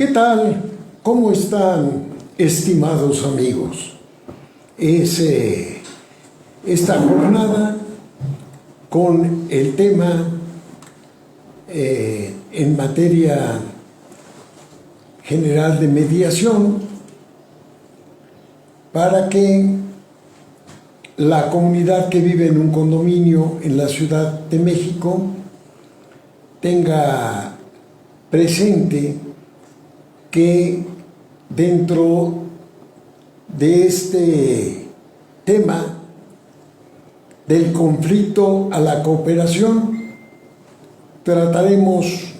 ¿Qué tal? ¿Cómo están, estimados amigos? Esta jornada con el tema en materia general de mediación para que la comunidad que vive en un condominio en la Ciudad de México tenga presente que dentro de este tema del conflicto a la cooperación trataremos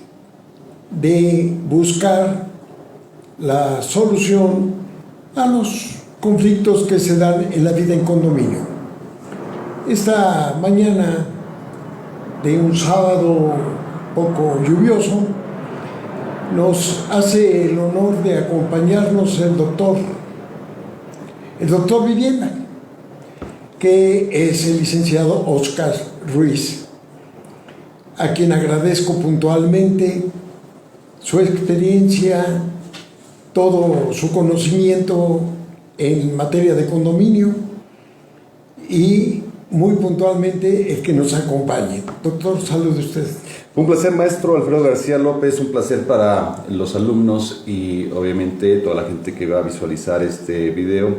de buscar la solución a los conflictos que se dan en la vida en condominio. Esta mañana de un sábado poco lluvioso nos hace el honor de acompañarnos el doctor Vivienda, que es el licenciado Oscar Ruiz, a quien agradezco puntualmente su experiencia, todo su conocimiento en materia de condominio y muy puntualmente el que nos acompañe. Doctor, salude usted. Un placer, maestro Alfredo García López, un placer para los alumnos y obviamente toda la gente que va a visualizar este video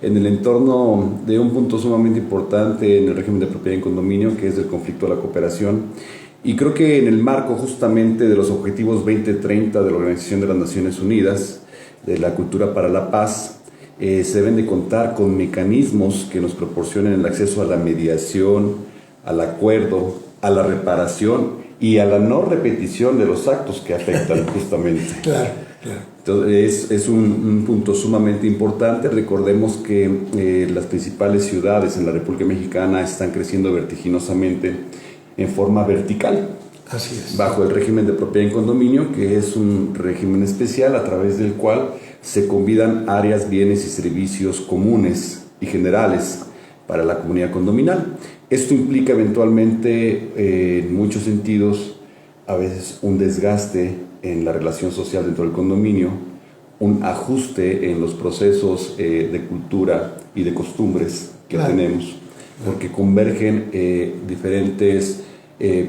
en el entorno de un punto sumamente importante en el régimen de propiedad en condominio, que es el conflicto a la cooperación. Y creo que en el marco justamente de los Objetivos 2030 de la Organización de las Naciones Unidas, de la cultura para la paz, se deben de contar con mecanismos que nos proporcionen el acceso a la mediación, al acuerdo, a la reparación y a la no repetición de los actos que afectan justamente. Claro. Entonces es un punto sumamente importante. Recordemos que las principales ciudades en la República Mexicana están creciendo vertiginosamente en forma vertical. Así es. Bajo el régimen de propiedad en condominio, que es un régimen especial a través del cual se combinan áreas, bienes y servicios comunes y generales para la comunidad condominal. Esto implica eventualmente, en muchos sentidos, a veces un desgaste en la relación social dentro del condominio, un ajuste en los procesos de cultura y de costumbres que tenemos, porque convergen diferentes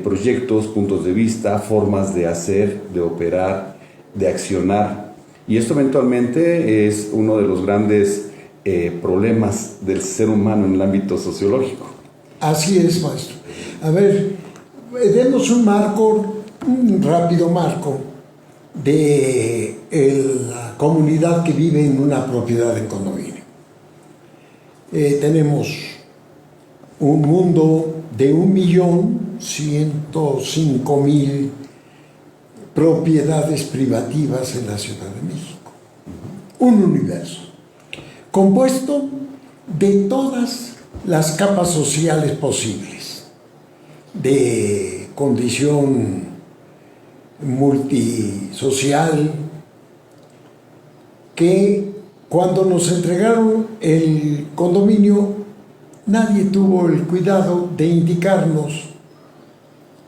proyectos, puntos de vista, formas de hacer, de operar, de accionar. Y esto eventualmente es uno de los grandes problemas del ser humano en el ámbito sociológico. Así es, maestro. A ver, demos un rápido marco de la comunidad que vive en una propiedad en condominio. Tenemos un mundo de 1.105.000 propiedades privativas en la Ciudad de México. Un universo compuesto de todas las capas sociales posibles, de condición multisocial, que cuando nos entregaron el condominio nadie tuvo el cuidado de indicarnos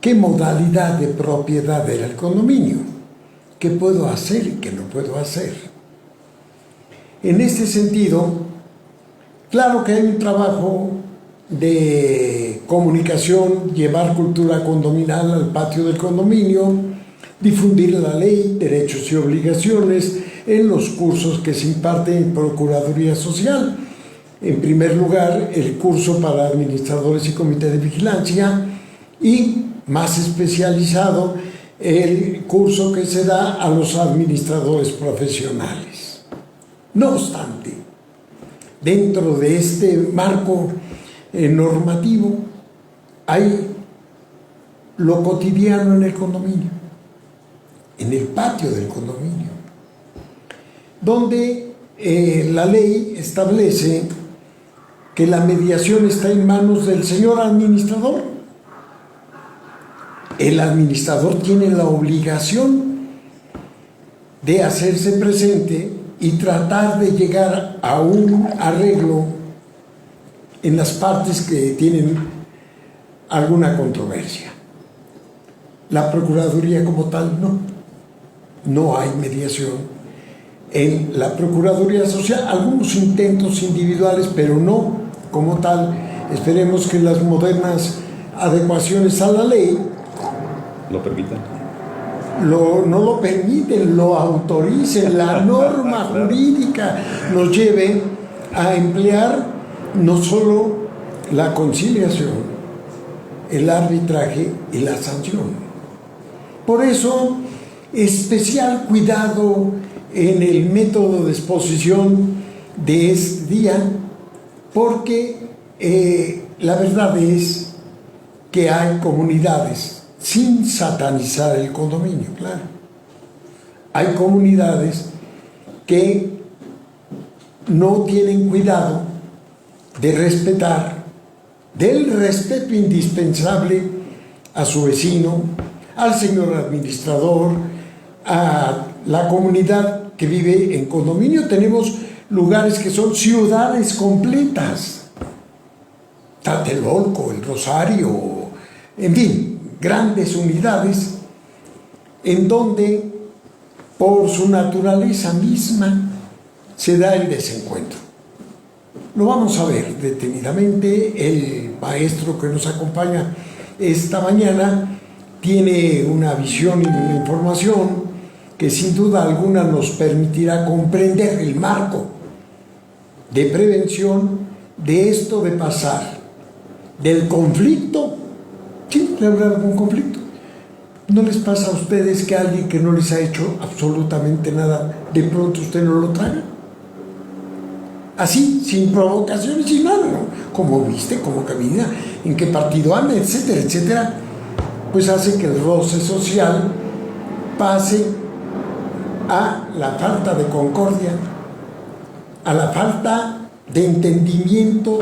qué modalidad de propiedad era el condominio, qué puedo hacer y qué no puedo hacer. En este sentido, claro que hay un trabajo de comunicación, llevar cultura condominal al patio del condominio, difundir la ley, derechos y obligaciones en los cursos que se imparten en Procuraduría Social. En primer lugar, el curso para administradores y comité de vigilancia y, más especializado, el curso que se da a los administradores profesionales. No obstante, dentro de este marco normativo hay lo cotidiano en el condominio, en el patio del condominio, donde la ley establece que la mediación está en manos del señor administrador. El administrador tiene la obligación de hacerse presente y tratar de llegar a un arreglo en las partes que tienen alguna controversia. La Procuraduría como tal no. no hay mediación en la Procuraduría Social. Algunos intentos individuales, pero no como tal. Esperemos que las modernas adecuaciones a la ley lo permitan. No lo permiten, lo autoricen. La norma Claro. jurídica nos lleve a emplear no solo la conciliación, el arbitraje y la sanción. Por eso, especial cuidado en el método de exposición de este día, porque la verdad es que hay comunidades, sin satanizar el condominio, claro, hay comunidades que no tienen cuidado de respetar, del respeto indispensable a su vecino, al señor administrador, a la comunidad que vive en condominio. Tenemos lugares que son ciudades completas, Tlatelolco, El Rosario, en fin, grandes unidades en donde por su naturaleza misma se da el desencuentro. Lo vamos a ver detenidamente. El maestro que nos acompaña esta mañana tiene una visión y una información que sin duda alguna nos permitirá comprender el marco de prevención de esto de pasar del conflicto. Siempre habrá algún conflicto. ¿No les pasa a ustedes que alguien que no les ha hecho absolutamente nada, de pronto usted no lo traga? Así, sin provocaciones, sin nada, ¿no? Cómo viste, cómo camina, en qué partido anda, etcétera, etcétera. Pues hace que el roce social pase a la falta de concordia, a la falta de entendimiento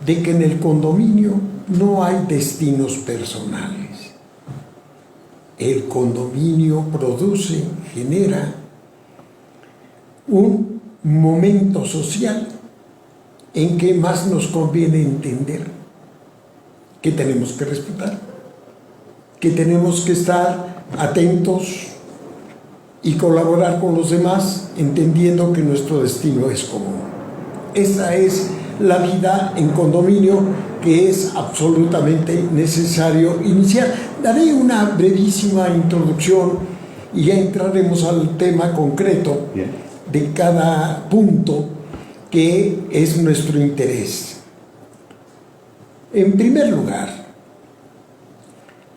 de que en el condominio no hay destinos personales. El condominio produce, genera un momento social en que más nos conviene entender que tenemos que respetar, que tenemos que estar atentos y colaborar con los demás, entendiendo que nuestro destino es común. Esa es la vida en condominio que es absolutamente necesario iniciar. Daré una brevísima introducción y ya entraremos al tema concreto de cada punto que es nuestro interés. En primer lugar,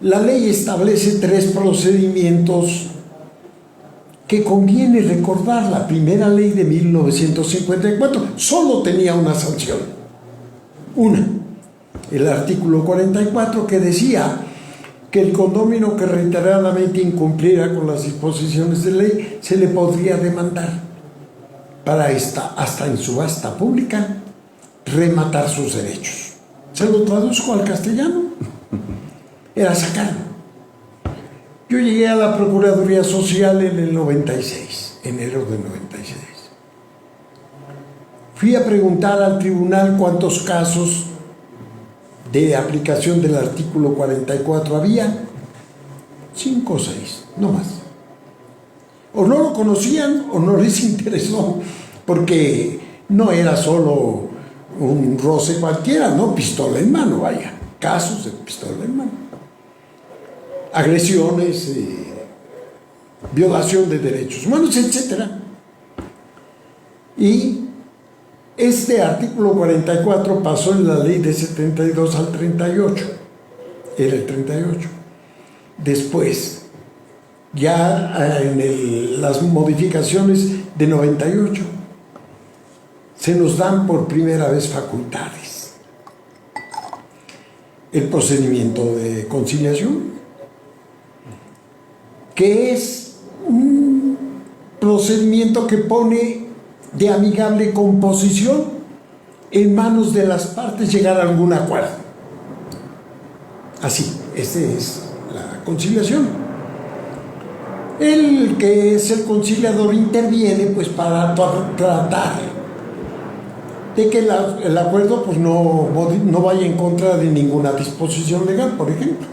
la ley establece 3 procedimientos que conviene recordar. La primera ley de 1954 solo tenía una sanción, el artículo 44, que decía que el condominio que reiteradamente incumpliera con las disposiciones de ley se le podría demandar para hasta en subasta pública rematar sus derechos. ¿Se lo traduzco al castellano? Era sacarlo. Yo llegué a la Procuraduría Social en el 96, enero del 96. Fui a preguntar al tribunal cuántos casos de aplicación del artículo 44 había. 5 o 6, no más. O no lo conocían o no les interesó, porque no era solo un roce cualquiera, no, pistola en mano, vaya, casos de pistola en mano. Agresiones, violación de derechos humanos, etc. Y este artículo 44 pasó en la ley de 72 al 38, era el 38. Después, ya en las modificaciones de 98, se nos dan por primera vez facultades. El procedimiento de conciliación, que es un procedimiento que pone de amigable composición en manos de las partes llegar a algún acuerdo. Así, esta es la conciliación. El que es el conciliador interviene pues para tratar de que el acuerdo pues no vaya en contra de ninguna disposición legal, por ejemplo,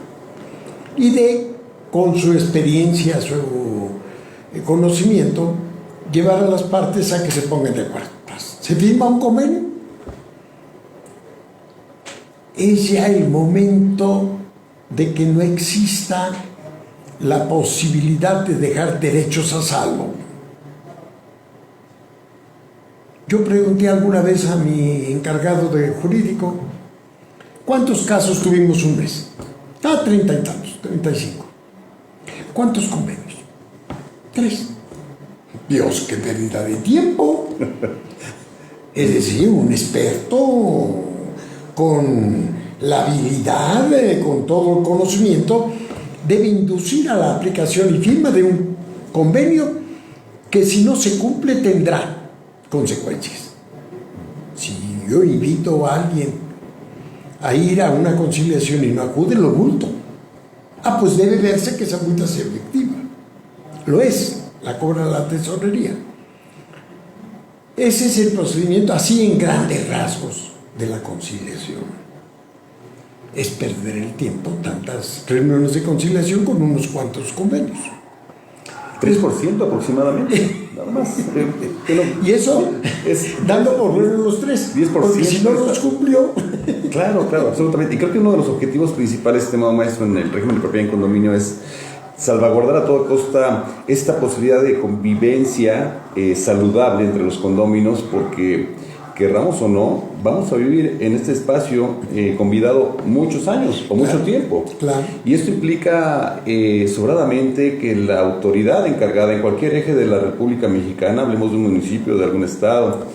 y con su experiencia, su conocimiento, llevar a las partes a que se pongan de acuerdo. Se firma un convenio. Es ya el momento de que no exista la posibilidad de dejar derechos a salvo. Yo pregunté alguna vez a mi encargado de jurídico, ¿cuántos casos tuvimos un mes? 30 y tantos, 35. ¿Cuántos convenios? 3. Dios, qué pérdida de tiempo. Es decir, un experto con la habilidad, con todo el conocimiento, debe inducir a la aplicación y firma de un convenio que, si no se cumple, tendrá consecuencias. Si yo invito a alguien a ir a una conciliación y no acude, lo multo. Pues debe verse que esa multa sea efectiva. Lo es, la cobra la tesorería. Ese es el procedimiento, así en grandes rasgos, de la conciliación. Es perder el tiempo tantas reuniones de conciliación con unos cuantos convenios. 3% aproximadamente, nada más. Y eso es dando por bueno los 3, 10%, porque si no los cumplió. Claro, absolutamente. Y creo que uno de los objetivos principales, estimado maestro, en el régimen de propiedad en condominio es salvaguardar a toda costa esta posibilidad de convivencia saludable entre los condóminos, porque, querramos o no, vamos a vivir en este espacio convidado muchos años o mucho tiempo. Claro. Y esto implica sobradamente que la autoridad encargada en cualquier eje de la República Mexicana, hablemos de un municipio, de algún estado,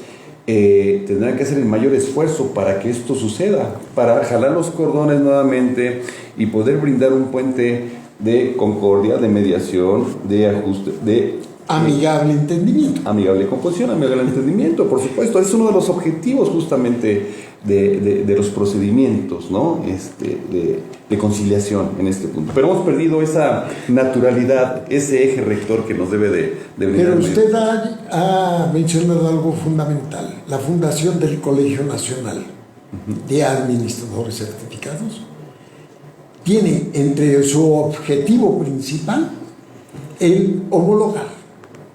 tendrá que hacer el mayor esfuerzo para que esto suceda, para jalar los cordones nuevamente y poder brindar un puente de concordia, de mediación, de ajuste, de amigable entendimiento. Amigable composición, amigable entendimiento, por supuesto. Es uno de los objetivos justamente de los procedimientos, ¿no? De conciliación en este punto. Pero hemos perdido esa naturalidad, ese eje rector que nos debe de brindar. Pero usted ha mencionado algo fundamental, la fundación del Colegio Nacional de Administradores Certificados. Tiene entre su objetivo principal el homologar,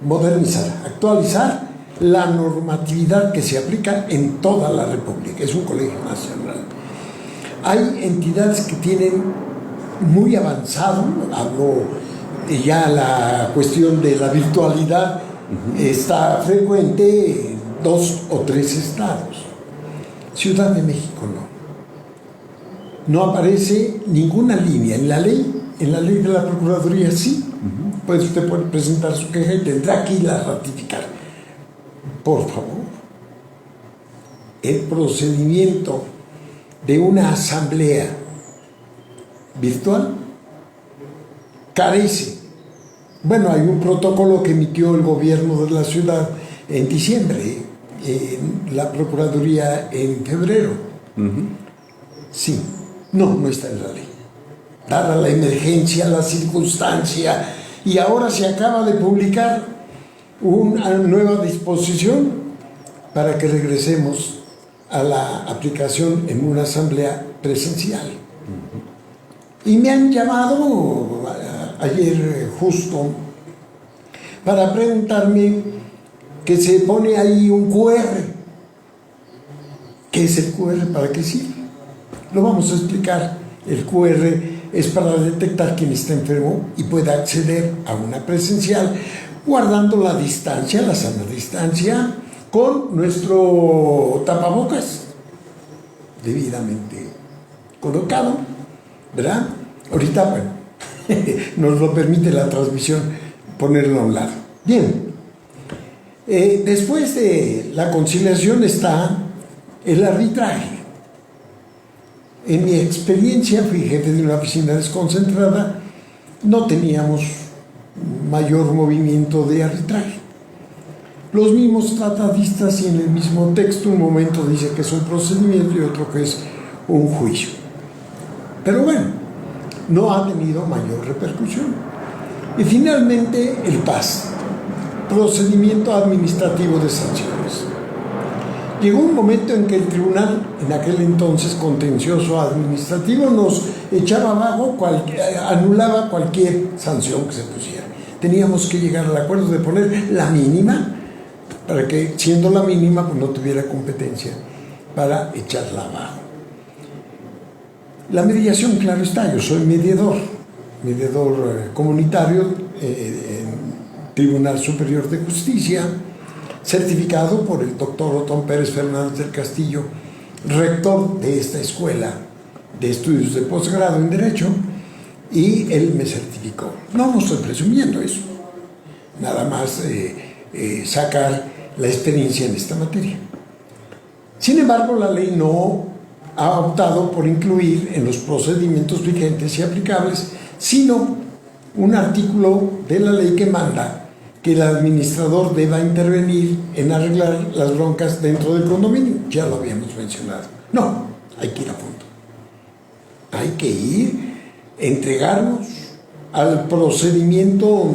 modernizar, actualizar la normatividad que se aplica en toda la República. Es un colegio nacional. Hay entidades que tienen muy avanzado, hablo ya la cuestión de la virtualidad, está frecuente en 2 o 3 estados. Ciudad de México no. No aparece ninguna línea en la ley de la Procuraduría sí. Pues usted puede presentar su queja y tendrá que ir a ratificar. Por favor, el procedimiento de una asamblea virtual carece. Bueno, hay un protocolo que emitió el gobierno de la ciudad en diciembre, la Procuraduría en febrero. Sí, no está en la ley. Dada la emergencia, la circunstancia, y ahora se acaba de publicar una nueva disposición para que regresemos a la aplicación en una asamblea presencial. Y me han llamado ayer justo para preguntarme que se pone ahí un QR. ¿Qué es el QR? ¿Para qué sirve? Lo vamos a explicar. El QR es para detectar quién está enfermo y pueda acceder a una presencial, guardando la distancia, la sana distancia, con nuestro tapabocas debidamente colocado, ¿verdad? Ahorita, bueno, nos lo permite la transmisión ponerlo a un lado. Bien, después de la conciliación está el arbitraje. En mi experiencia, fui jefe de una oficina desconcentrada, no teníamos mayor movimiento de arbitraje. Los mismos tratadistas, y en el mismo texto, un momento dice que es un procedimiento y otro que es un juicio. Pero bueno, no ha tenido mayor repercusión. Y finalmente, el PAS, Procedimiento Administrativo de Sanciones. Llegó un momento en que el tribunal, en aquel entonces contencioso administrativo, nos echaba abajo, anulaba cualquier sanción que se pusiera. teníamos que llegar al acuerdo de poner la mínima, para que siendo la mínima pues no tuviera competencia para echarla abajo. La mediación, claro está, yo soy mediador comunitario en Tribunal Superior de Justicia, certificado por el doctor Otón Pérez Fernández del Castillo, rector de esta escuela de estudios de posgrado en Derecho, y él me certificó. No estoy presumiendo eso, nada más sacar la experiencia en esta materia. Sin embargo, la ley no ha optado por incluir en los procedimientos vigentes y aplicables, sino un artículo de la ley que manda que el administrador deba intervenir en arreglar las broncas dentro del condominio. Ya lo habíamos mencionado. No, hay que ir a punto. Hay que ir, entregarnos al procedimiento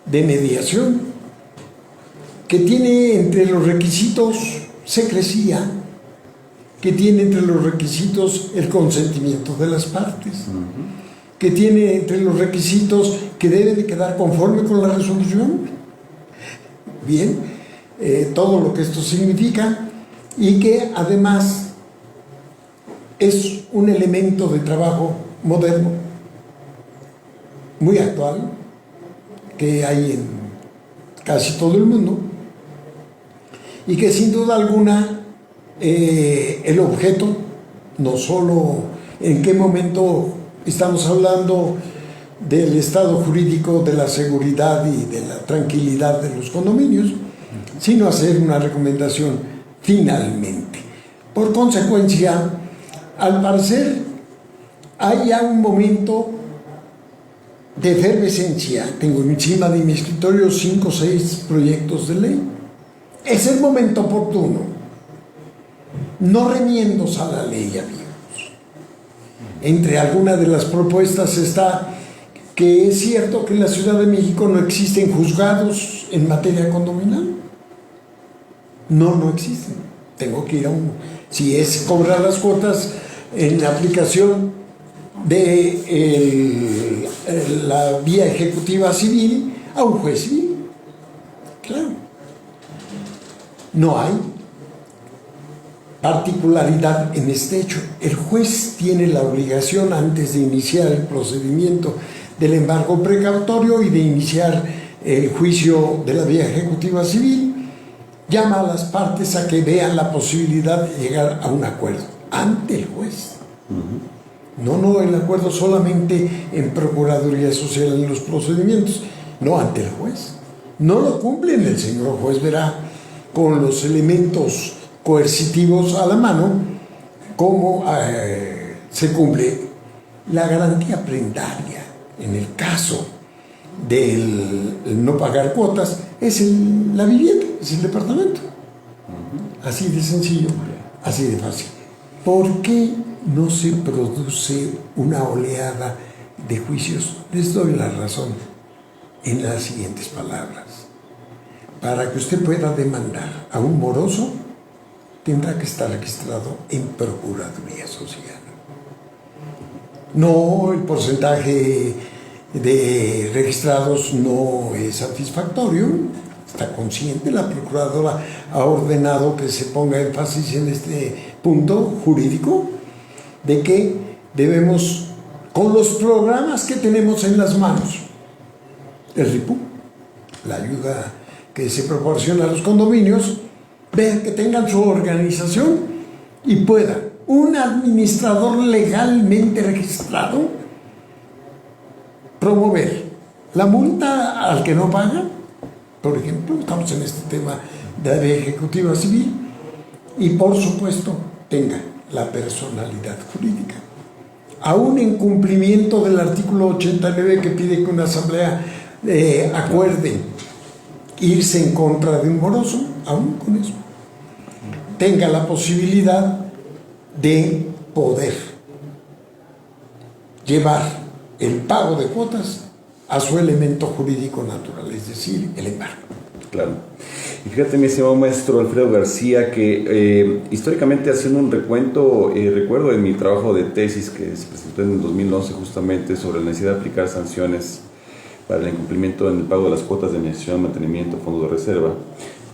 de mediación que tiene entre los requisitos secrecía, que tiene entre los requisitos el consentimiento de las partes, que tiene entre los requisitos que debe de quedar conforme con la resolución. Bien, todo lo que esto significa, y que además es un elemento de trabajo moderno, muy actual, que hay en casi todo el mundo, y que sin duda alguna el objeto, no solo en qué momento estamos hablando del estado jurídico, de la seguridad y de la tranquilidad de los condominios, sino hacer una recomendación finalmente. Por consecuencia, al parecer hay ya un momento de efervescencia. Tengo encima de mi escritorio 5 o 6 proyectos de ley. Es el momento oportuno. No remiendos a la ley, amigos. Entre algunas de las propuestas está que es cierto que en la Ciudad de México no existen juzgados en materia condominal. No existen. Tengo que ir a si es cobrar las cuotas en la aplicación de la vía ejecutiva civil, a un juez civil. Claro. No hay particularidad en este hecho. El juez tiene la obligación, antes de iniciar el procedimiento del embargo precautorio y de iniciar el juicio de la vía ejecutiva civil, llama a las partes a que vean la posibilidad de llegar a un acuerdo ante el juez. No el acuerdo solamente en Procuraduría Social en los procedimientos, no, ante el juez. No lo cumplen, el señor juez verá con los elementos coercitivos a la mano cómo se cumple la garantía prendaria. En el caso del no pagar cuotas, es la vivienda, es el departamento. Así de sencillo, así de fácil. ¿Por qué no se produce una oleada de juicios? Les doy la razón en las siguientes palabras. Para que usted pueda demandar a un moroso, tendrá que estar registrado en Procuraduría Social. No, el porcentaje de registrados no es satisfactorio. Está consciente, la procuradora ha ordenado que se ponga énfasis en este punto jurídico, de que debemos, con los programas que tenemos en las manos, el RIPU, la ayuda que se proporciona a los condominios, vean que tengan su organización y pueda un administrador legalmente registrado promover la multa al que no paga. Por ejemplo, estamos en este tema de la ejecutiva civil, y por supuesto tenga la personalidad jurídica. Aún en cumplimiento del artículo 89, que pide que una asamblea acuerde irse en contra de un moroso, aún con eso tenga la posibilidad de poder llevar el pago de cuotas a su elemento jurídico natural, es decir, el embargo. Claro. Y fíjate, mi estimado maestro Alfredo García, que históricamente, haciendo un recuento, recuerdo de mi trabajo de tesis que se presentó en el 2011 justamente sobre la necesidad de aplicar sanciones para el incumplimiento en el pago de las cuotas de administración, mantenimiento, fondo de reserva,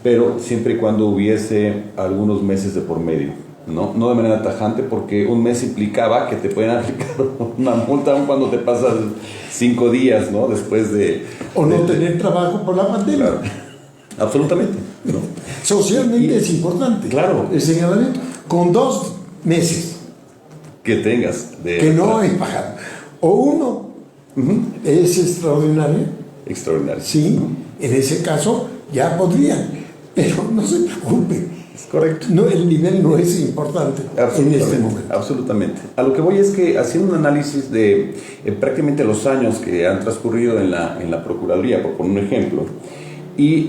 pero siempre y cuando hubiese algunos meses de por medio, no de manera tajante, porque un mes implicaba que te pueden aplicar una multa aun cuando te pasas 5 días, ¿no? Después de... O no tener trabajo por la pandemia. Claro, absolutamente, ¿no? Socialmente es importante. Claro. El señalamiento. Con 2 meses Que tengas que no hay pagado. O uno es extraordinario. Extraordinario. Sí, en ese caso ya podrían. Pero no se preocupe. Es correcto. No, el nivel no es importante en este momento. Absolutamente. A lo que voy es que haciendo un análisis de prácticamente los años que han transcurrido en la Procuraduría, por poner un ejemplo, y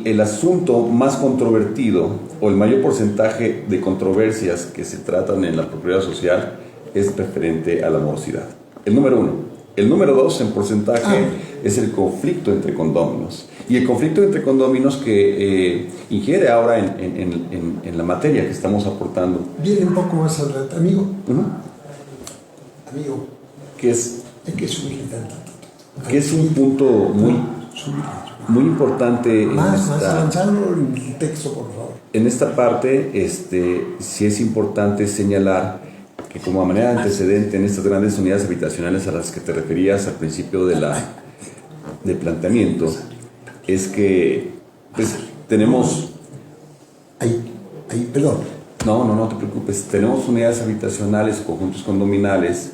el asunto más controvertido o el mayor porcentaje de controversias que se tratan en la Procuraduría Social es referente a la morosidad. El número 1. El número 2 en porcentaje es el conflicto entre condóminos. Y el conflicto entre condóminos que ingiere ahora en la materia que estamos aportando. Viene un poco más adelante, amigo. Amigo, Que es, hay que subirle tanto. que es un punto muy importante Más avanzado el texto, por favor. en esta parte. Sí es importante señalar que como manera de antecedente en estas grandes unidades habitacionales a las que te referías al principio de planteamiento, es que pues, tenemos... Perdón. No te preocupes. Tenemos unidades habitacionales, conjuntos condominales,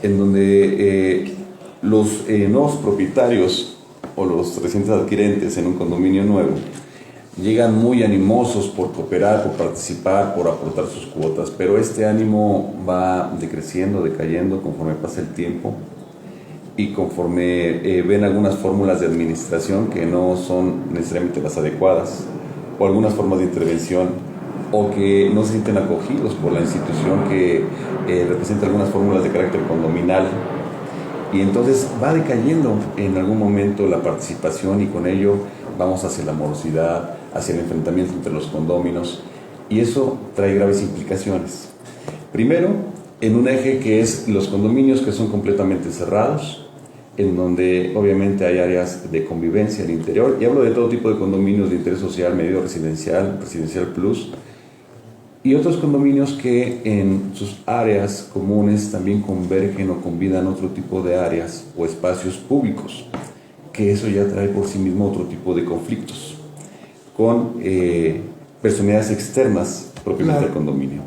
en donde los nuevos propietarios o los recientes adquirentes en un condominio nuevo llegan muy animosos por cooperar, por participar, por aportar sus cuotas, pero este ánimo va decreciendo, decayendo conforme pasa el tiempo y conforme ven algunas fórmulas de administración que no son necesariamente las adecuadas, o algunas formas de intervención, o que no se sienten acogidos por la institución que representa algunas fórmulas de carácter condominal. Y entonces va decayendo en algún momento la participación y con ello vamos hacia la morosidad, hacia el enfrentamiento entre los condóminos, y eso trae graves implicaciones. Primero, en un eje que es los condominios que son completamente cerrados, en donde obviamente hay áreas de convivencia al interior, y hablo de todo tipo de condominios de interés social, medio residencial, residencial plus, y otros condominios que en sus áreas comunes también convergen o combinan otro tipo de áreas o espacios públicos, que eso ya trae por sí mismo otro tipo de conflictos con personalidades externas propiamente al condominio.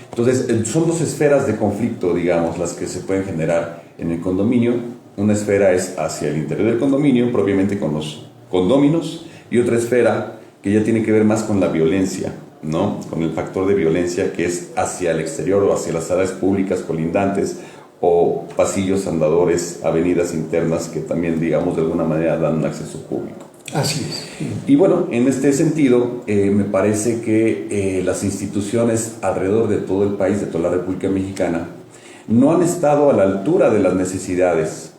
Entonces, son 2 esferas de conflicto, digamos, las que se pueden generar en el condominio. Una esfera es hacia el interior del condominio, propiamente con los condóminos, y otra esfera que ya tiene que ver más con la violencia, ¿no? Con el factor de violencia que es hacia el exterior o hacia las áreas públicas colindantes o pasillos, andadores, avenidas internas que también, digamos, de alguna manera dan un acceso público. Así es. Y bueno, en este sentido, me parece que las instituciones alrededor de todo el país, de toda la República Mexicana, no han estado a la altura de las necesidades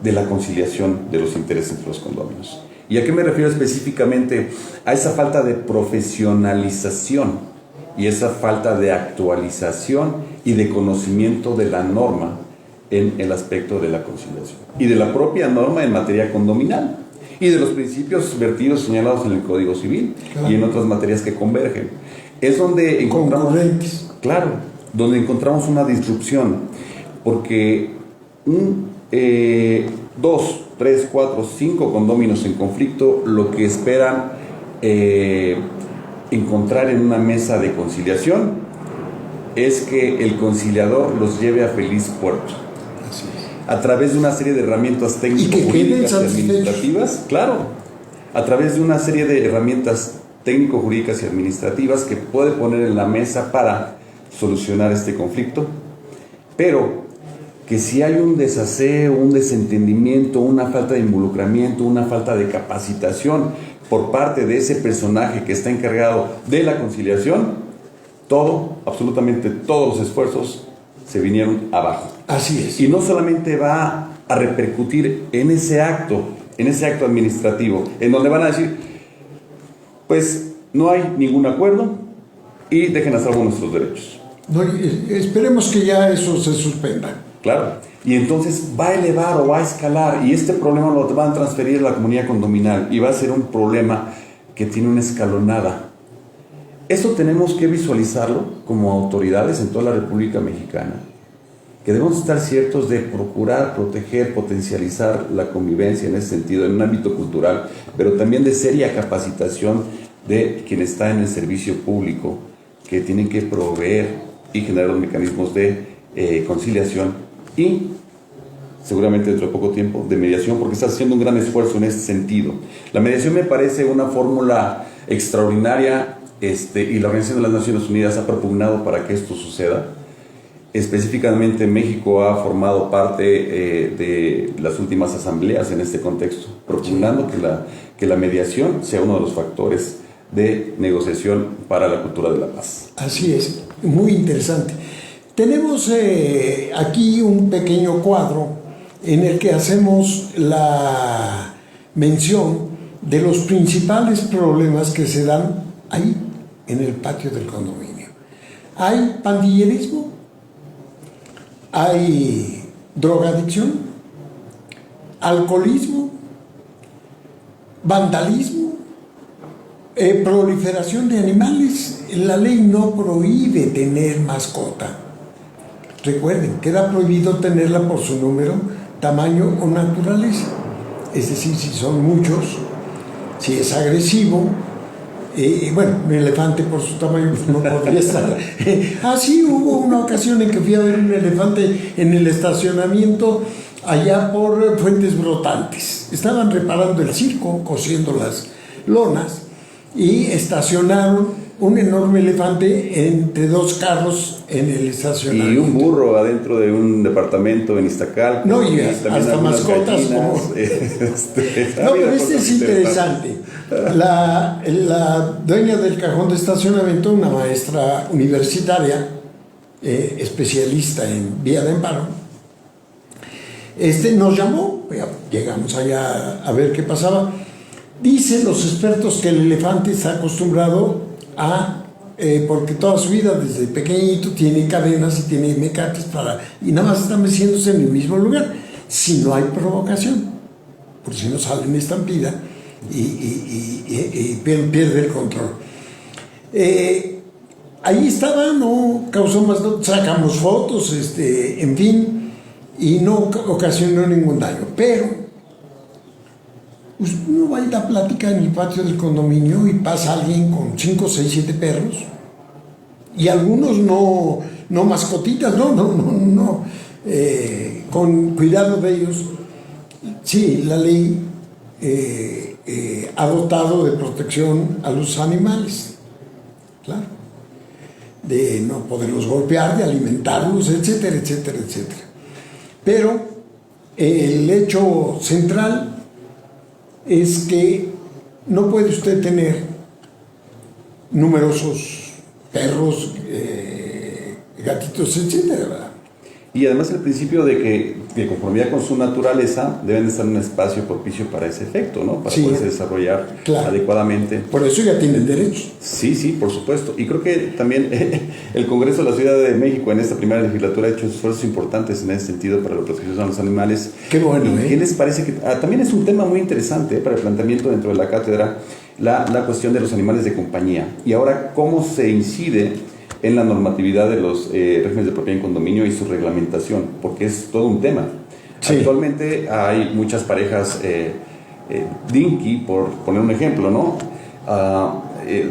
de la conciliación de los intereses entre los condóminos. ¿Y a qué me refiero específicamente? A esa falta de profesionalización y esa falta de actualización y de conocimiento de la norma en el aspecto de la conciliación y de la propia norma en materia condominal y de los principios vertidos señalados en el Código Civil, claro, y en otras materias que convergen. Es donde encontramos, claro, donde encontramos una disrupción, porque 2, 3, 4, 5 condóminos en conflicto lo que esperan encontrar en una mesa de conciliación es que el conciliador los lleve a feliz puerto. Así es. A través de una serie de herramientas técnico-jurídicas y administrativas, claro, a través de una serie de herramientas técnico-jurídicas y administrativas que puede poner en la mesa para solucionar este conflicto, pero que si hay un desaseo, un desentendimiento, una falta de involucramiento, una falta de capacitación por parte de ese personaje que está encargado de la conciliación, absolutamente todos los esfuerzos se vinieron abajo. Así es. Y no solamente va a repercutir en ese acto administrativo, en donde van a decir, pues no hay ningún acuerdo y dejen a salvo nuestros derechos. No, esperemos que ya eso se suspenda. Claro, Y entonces va a elevar o va a escalar, y este problema lo van a transferir a la comunidad condominal, y va a ser un problema que tiene una escalonada. Esto tenemos que visualizarlo como autoridades en toda la República Mexicana, que debemos estar ciertos de procurar, proteger, potencializar la convivencia en ese sentido, en un ámbito cultural, pero también de seria capacitación de quien está en el servicio público, que tienen que proveer y generar los mecanismos de conciliación y seguramente dentro de poco tiempo de mediación, porque está haciendo un gran esfuerzo en este sentido. La mediación me parece una fórmula extraordinaria, y la Organización de las Naciones Unidas ha propugnado para que esto suceda. Específicamente México ha formado parte de las últimas asambleas en este contexto, propugnando que la mediación sea uno de los factores de negociación para la cultura de la paz. Así es, muy interesante. Tenemos aquí un pequeño cuadro en el que hacemos la mención de los principales problemas que se dan ahí, en el patio del condominio. Hay pandillerismo, hay drogadicción, alcoholismo, vandalismo, proliferación de animales. La ley no prohíbe tener mascota. Recuerden, queda prohibido tenerla por su número, tamaño o naturaleza. Es decir, si son muchos, si es agresivo, bueno, un elefante por su tamaño pues no podría estar. Sí, hubo una ocasión en que fui a ver un elefante en el estacionamiento allá por Fuentes Brotantes. Estaban reparando el circo, cosiendo las lonas, y estacionaron un enorme elefante entre dos carros en el estacionamiento. Y un burro adentro de un departamento en Iztacalco. No, y hasta mascotas. Como... no, pero es interesante. La dueña del cajón de estacionamiento, una maestra universitaria, especialista en vía de amparo, nos llamó, llegamos allá a ver qué pasaba. Dicen los expertos que el elefante está acostumbrado a, porque toda su vida desde pequeñito tiene cadenas y tiene mecates y nada más está meciéndose en el mismo lugar, si no hay provocación, por si no sale en estampida y pierde el control. Ahí estaba, no causó más, sacamos fotos, en fin, y no ocasionó ningún daño, pero uno va a ir a plática en el patio del condominio y pasa alguien con 5, 6, 7 perros, y algunos no mascotitas, no, con cuidado de ellos. Sí, la ley ha dotado de protección a los animales, claro, de no poderlos golpear, de alimentarlos, etcétera, etcétera, etcétera. Pero el hecho central es que no puede usted tener numerosos perros, gatitos, etcétera, ¿verdad? Y además el principio de que, de conformidad con su naturaleza, deben estar en un espacio propicio para ese efecto, ¿no? Para poderse desarrollar adecuadamente. Por eso ya tienen derechos. Sí, por supuesto. Y creo que también el Congreso de la Ciudad de México en esta primera legislatura ha hecho esfuerzos importantes en ese sentido para la protección de los animales. Qué bueno, ¿Y qué les parece? Que también es un tema muy interesante para el planteamiento dentro de la cátedra, la cuestión de los animales de compañía. Y ahora, ¿cómo se incide en la normatividad de los regímenes de propiedad en condominio y su reglamentación? Porque es todo un tema. Sí. Actualmente hay muchas parejas dinky, por poner un ejemplo, ¿no?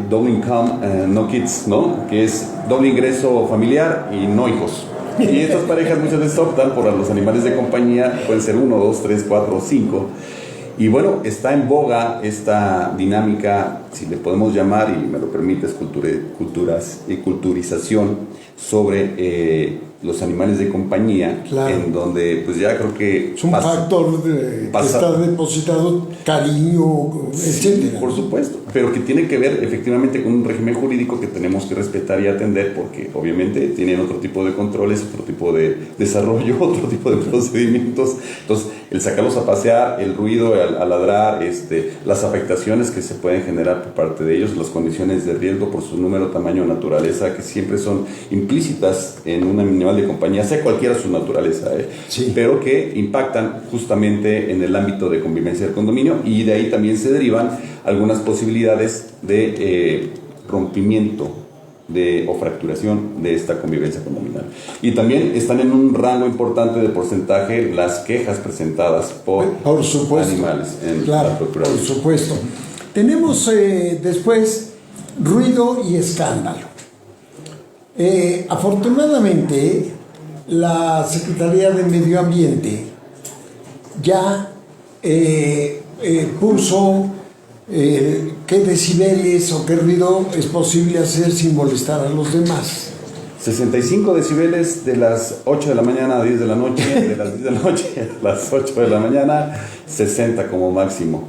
Double income, no kids, ¿no? Que es doble ingreso familiar y no hijos. Y estas parejas muchas veces optan por los animales de compañía, pueden ser 1, 2, 3, 4 o 5. Y bueno, está en boga esta dinámica, si le podemos llamar, y me lo permites, culturización sobre los animales de compañía, en donde pues ya creo que es un factor que está depositado cariño, etcétera. Sí, por supuesto, pero que tiene que ver efectivamente con un régimen jurídico que tenemos que respetar y atender, porque obviamente tienen otro tipo de controles, otro tipo de desarrollo, otro tipo de procedimientos. Entonces, el sacarlos a pasear, el ruido al ladrar, las afectaciones que se pueden generar por parte de ellos, las condiciones de riesgo por su número, tamaño, naturaleza, que siempre son implícitas en una animal de compañía, sea cualquiera su naturaleza, Sí. pero que impactan justamente en el ámbito de convivencia del condominio, y de ahí también se derivan algunas posibilidades de rompimiento o fracturación de esta convivencia condominal. Y también están en un rango importante de porcentaje las quejas presentadas por supuesto, animales en claro, la Procuraduría. por supuesto. Tenemos después ruido y escándalo. Afortunadamente, la Secretaría de Medio Ambiente ya puso qué decibeles o qué ruido es posible hacer sin molestar a los demás. 65 decibeles de las 8 de la mañana a 10 de la noche, de las 10 de la noche a las 8 de la mañana, 60 como máximo.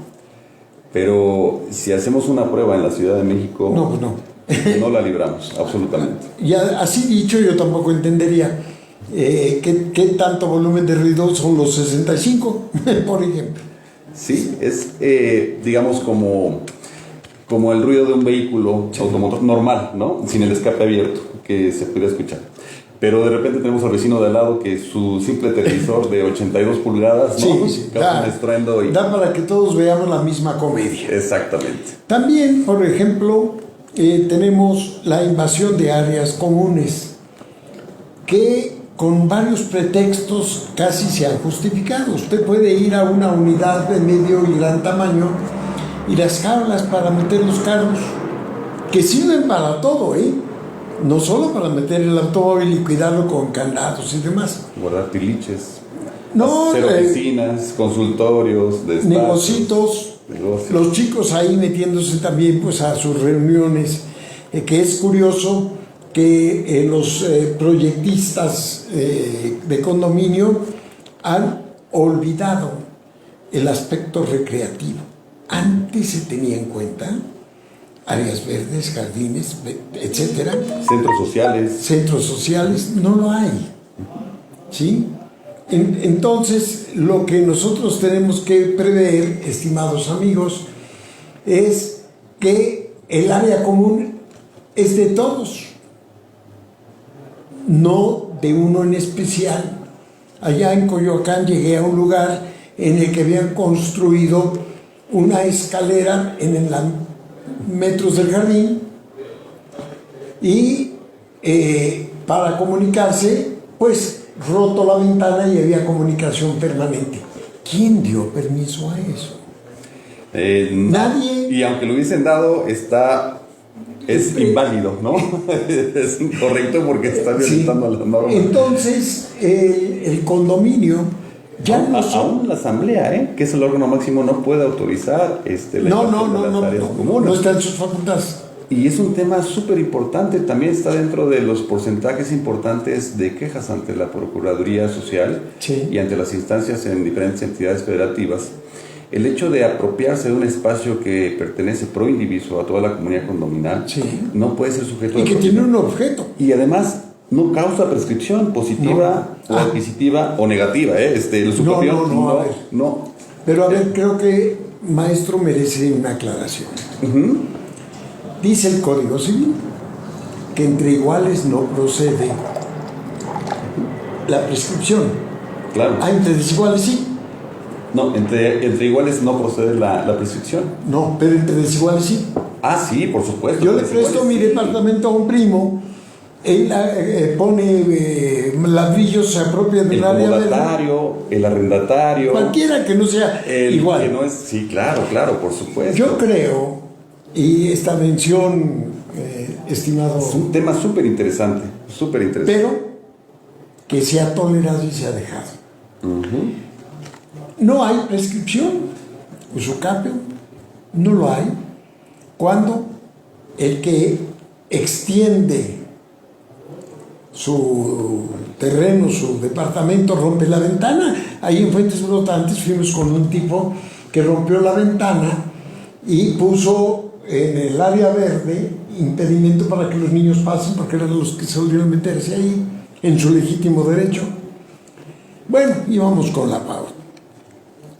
Pero si hacemos una prueba en la Ciudad de México, No, pues no. no la libramos, absolutamente. Ya así dicho, yo tampoco entendería qué tanto volumen de ruido son los 65, por ejemplo. Sí, es, digamos, como el ruido de un vehículo automotor normal, ¿no? Sin el escape abierto, que se puede escuchar. Pero de repente tenemos al vecino de al lado que su simple televisor de 82 pulgadas, ¿no? Sí, causa un estruendo y... da para que todos veamos la misma comedia. Exactamente. También, por ejemplo, tenemos la invasión de áreas comunes, que con varios pretextos casi se han justificado. Usted puede ir a una unidad de medio y gran tamaño y las jaulas para meter los carros, que sirven para todo, no solo para meter el automóvil y cuidarlo con candados y demás. Guardar tiliches, No, hacer oficinas, consultorios, despachos, negocios. Los chicos ahí metiéndose también pues a sus reuniones, que es curioso que los proyectistas de condominio han olvidado el aspecto recreativo. Antes se tenía en cuenta áreas verdes, jardines, etcétera. Centros sociales, no lo hay. ¿Sí? Entonces, lo que nosotros tenemos que prever, estimados amigos, es que el área común es de todos, no de uno en especial. Allá en Coyoacán llegué a un lugar en el que habían construido una escalera en los metros del jardín y para comunicarse, pues roto la ventana y había comunicación permanente. ¿Quién dio permiso a eso? Nadie. Y aunque lo hubiesen dado, es inválido, ¿no? Es incorrecto porque está violentando las normas. Entonces, el condominio ya no aún la asamblea, que es el órgano máximo, no puede autorizar la invasión de las áreas comunes. No está en sus facultades. Y es un tema súper importante, también está dentro de los porcentajes importantes de quejas ante la Procuraduría Social y ante las instancias en diferentes entidades federativas. El hecho de apropiarse de un espacio que pertenece pro indiviso a toda la comunidad condominal no puede ser sujeto de que tiene un objeto. Y además no causa prescripción positiva o adquisitiva o negativa. No. Pero a ver, creo que maestro merece una aclaración. Dice el Código Civil que entre iguales no procede la prescripción. Claro. Entre desiguales sí. No, entre iguales no procede la prescripción. No, pero entre desiguales sí. Sí, por supuesto. Yo le presto mi departamento a un primo, él pone ladrillos, se apropia del área verde. El arrendatario. Cualquiera que no sea igual. Que no es, sí, claro, por supuesto. Yo creo, y esta mención, estimado... Es un tema súper interesante. Pero que se ha tolerado y se ha dejado. No hay prescripción, usucapio, no lo hay. Cuando el que extiende su terreno, su departamento, rompe la ventana. Ahí en Fuentes Brotantes fuimos con un tipo que rompió la ventana y puso en el área verde impedimento para que los niños pasen, porque eran los que se volvieron a meterse ahí en su legítimo derecho. Bueno, íbamos con la pauta.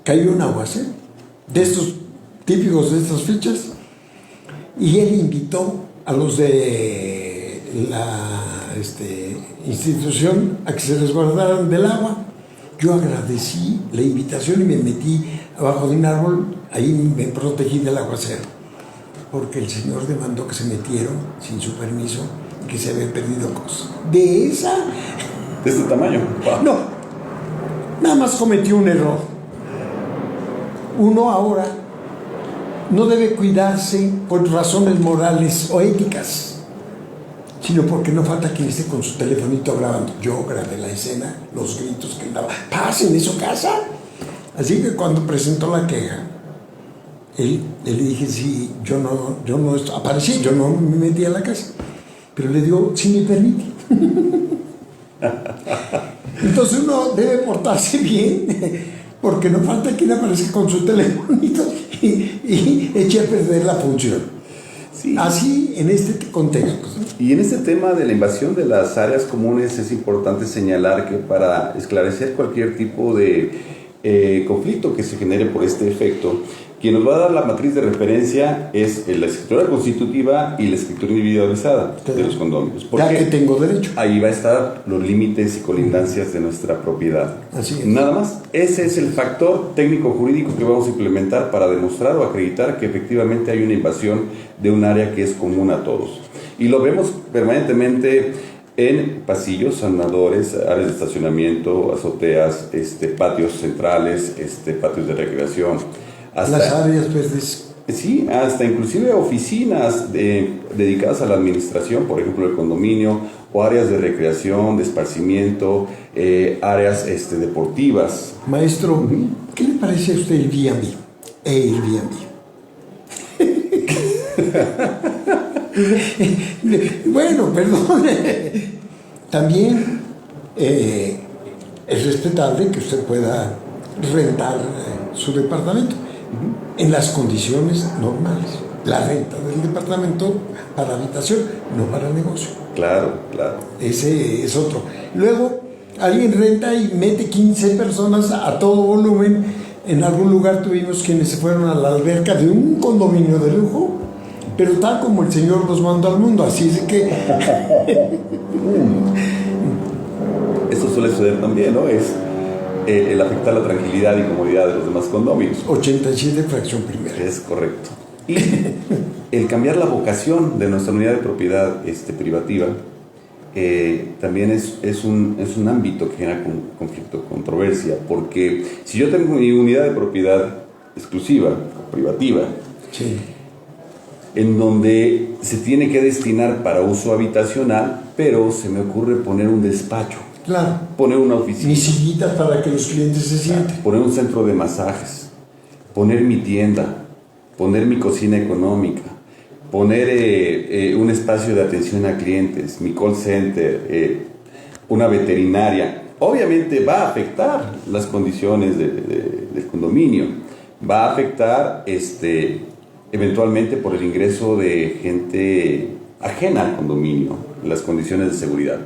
Cayó un aguacero de estos típicos de estas fechas y él invitó a los de institución a que se resguardaran del agua. Yo agradecí la invitación y me metí abajo de un árbol, ahí me protegí del aguacero, porque el señor demandó que se metieron sin su permiso y que se habían perdido cosas. ¿De esa? ¿De este tamaño? Wow. No, nada más cometió un error. Uno ahora no debe cuidarse por razones morales o éticas, sino porque no falta quien esté con su telefonito grabando. Yo grabé la escena, los gritos que daba, pasen, ¿es su casa? Así que cuando presentó la queja, le dije, sí, yo no aparecí, yo no me metí a la casa, pero le digo, sí me permite. Entonces uno debe portarse bien, porque no falta quien aparezca con su telefonito y eche a perder la función. Sí. Así en este contexto. Y en este tema de la invasión de las áreas comunes es importante señalar que para esclarecer cualquier tipo de conflicto que se genere por este efecto, quien nos va a dar la matriz de referencia es la escritura constitutiva y la escritura individualizada de los condominios. Ya que tengo derecho. Ahí va a estar los límites y colindancias de nuestra propiedad. Así es. Nada más. Ese es el factor técnico-jurídico que vamos a implementar para demostrar o acreditar que efectivamente hay una invasión de un área que es común a todos. Y lo vemos permanentemente en pasillos, andadores, áreas de estacionamiento, azoteas, patios centrales, patios de recreación. Hasta, las áreas verdes. Sí, hasta inclusive oficinas dedicadas a la administración, por ejemplo, el condominio, o áreas de recreación, de esparcimiento, áreas deportivas. Maestro, ¿qué le parece a usted el Airbnb? Bueno, perdón. También es respetable que usted pueda rentar su departamento en las condiciones normales. La renta del departamento para habitación, no para negocio. Claro, claro. Ese es otro. Luego, alguien renta y mete 15 personas a todo volumen. En algún lugar tuvimos quienes se fueron a la alberca de un condominio de lujo, pero tal como el Señor los mandó al mundo, así es que... Esto suele suceder también, ¿no? Es el afectar la tranquilidad y comodidad de los demás condominios. 87 fracción primera. Es correcto. Y el cambiar la vocación de nuestra unidad de propiedad privativa también es un ámbito que genera conflicto, controversia, porque si yo tengo mi unidad de propiedad exclusiva, privativa, sí, en donde se tiene que destinar para uso habitacional, pero se me ocurre poner un despacho, claro, poner una oficina, mis sillitas para que los clientes se sienten, poner un centro de masajes, poner mi tienda, poner mi cocina económica, poner un espacio de atención a clientes, mi call center, una veterinaria. Obviamente va a afectar las condiciones del condominio, va a afectar eventualmente por el ingreso de gente ajena al condominio, las condiciones de seguridad.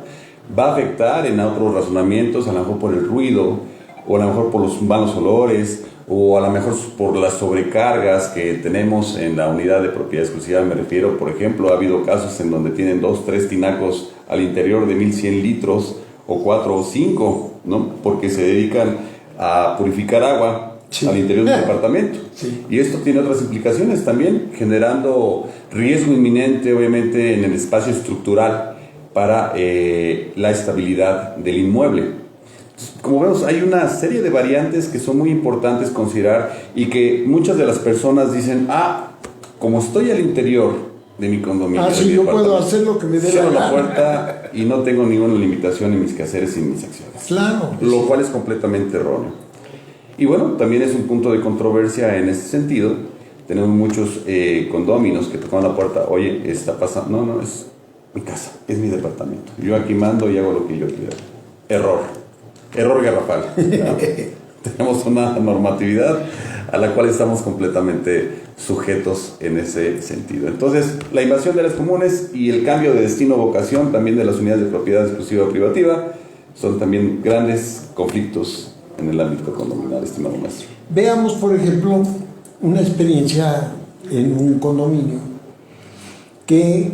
Va a afectar en otros razonamientos, a lo mejor por el ruido, o a lo mejor por los malos olores, o a lo mejor por las sobrecargas que tenemos en la unidad de propiedad exclusiva. Me refiero, por ejemplo, ha habido casos en donde tienen 2, 3 tinacos al interior de 1100 litros, o 4 o 5, ¿no? Porque se dedican a purificar agua, sí, al interior del departamento. Sí. Y esto tiene otras implicaciones también, generando riesgo inminente, obviamente, en el espacio estructural para la estabilidad del inmueble. Como vemos, hay una serie de variantes que son muy importantes considerar y que muchas de las personas dicen, como estoy al interior de mi condominio, sí, yo puedo hacer lo que me dé la cierro gana, la puerta y no tengo ninguna limitación en mis quehaceres y mis acciones. Claro. Lo cual es completamente erróneo. Y bueno, también es un punto de controversia en este sentido. Tenemos muchos condóminos que tocan la puerta, oye, está pasando, no, es mi casa, es mi departamento. Yo aquí mando y hago lo que yo quiera. Error garrafal. Tenemos una normatividad a la cual estamos completamente sujetos en ese sentido. Entonces, la invasión de áreas comunes y el cambio de destino o vocación también de las unidades de propiedad exclusiva o privativa son también grandes conflictos en el ámbito condominal, estimado maestro. Veamos, por ejemplo, una experiencia en un condominio que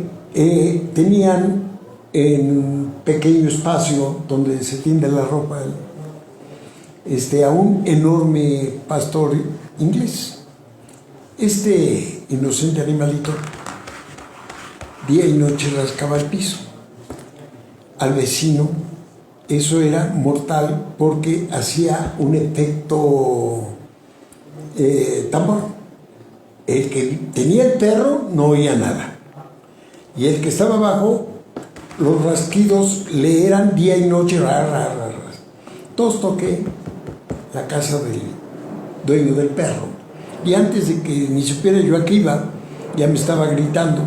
tenían en un pequeño espacio donde se tiende la ropa a un enorme pastor inglés. Este inocente animalito día y noche rascaba el piso. Al vecino eso era mortal porque hacía un efecto tambor. El que tenía el perro no oía nada, y el que estaba abajo, los rasquidos le eran día y noche. Todos toqué la casa del dueño del perro, y antes de que ni supiera yo a qué iba, ya me estaba gritando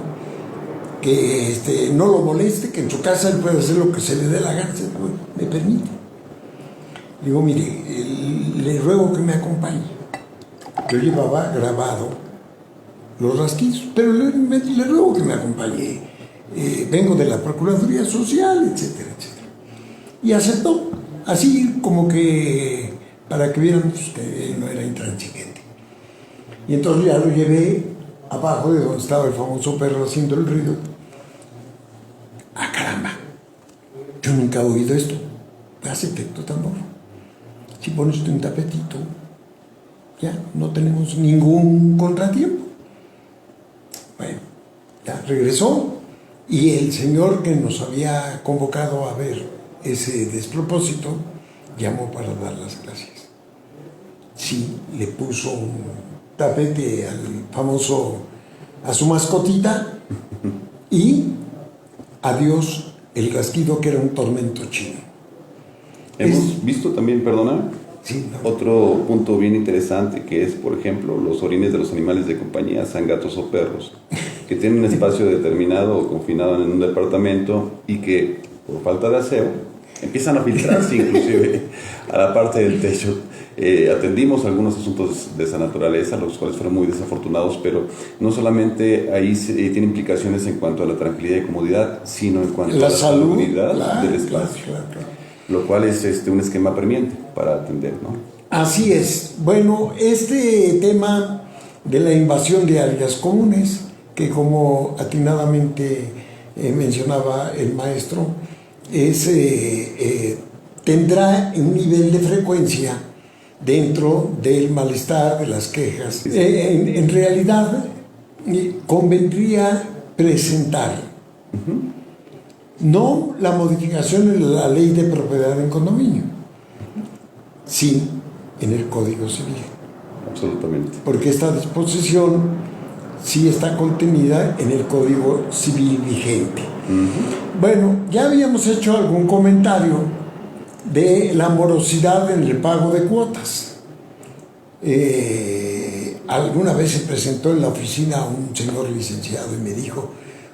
que no lo moleste, que en su casa él puede hacer lo que se le dé la gana. ¿Me permite? Digo, mire, le ruego que me acompañe. Yo llevaba grabado los rasquidos, pero le ruego que me acompañe. Vengo de la Procuraduría Social, etcétera, etcétera. Y aceptó, así como que para que vieran pues, que él no era intransigente. Y entonces ya lo llevé abajo de donde estaba el famoso perro haciendo el ruido. ¡Ah, caramba! Yo nunca he oído esto. Hace efecto tambor. Si pones un tapetito, ya no tenemos ningún contratiempo. Bueno, ya regresó, y el señor que nos había convocado a ver ese despropósito llamó para dar las gracias. Sí, le puso un tapete a su mascotita, y adiós el rasquido, que era un tormento chino. Hemos visto también, perdona, sí, no. Otro punto bien interesante, que es, por ejemplo, los orines de los animales de compañía, sean gatos o perros, que tienen un espacio determinado o confinado en un departamento, y que por falta de aseo empiezan a filtrarse inclusive a la parte del techo. Atendimos algunos asuntos de esa naturaleza, los cuales fueron muy desafortunados, pero no solamente ahí tiene implicaciones en cuanto a la tranquilidad y comodidad, sino en cuanto a la salubridad del espacio, claro. Lo cual es un esquema apremiante para atender, ¿no? Así es. Bueno, este tema de la invasión de áreas comunes, que como atinadamente mencionaba el maestro, tendrá un nivel de frecuencia dentro del malestar, de las quejas. En realidad, convendría presentar no la modificación en la ley de propiedad en condominio, sí en el Código Civil. Absolutamente. Porque esta disposición sí está contenida en el Código Civil vigente. Bueno, ya habíamos hecho algún comentario de la morosidad en el pago de cuotas. Alguna vez se presentó en la oficina un señor licenciado y me dijo: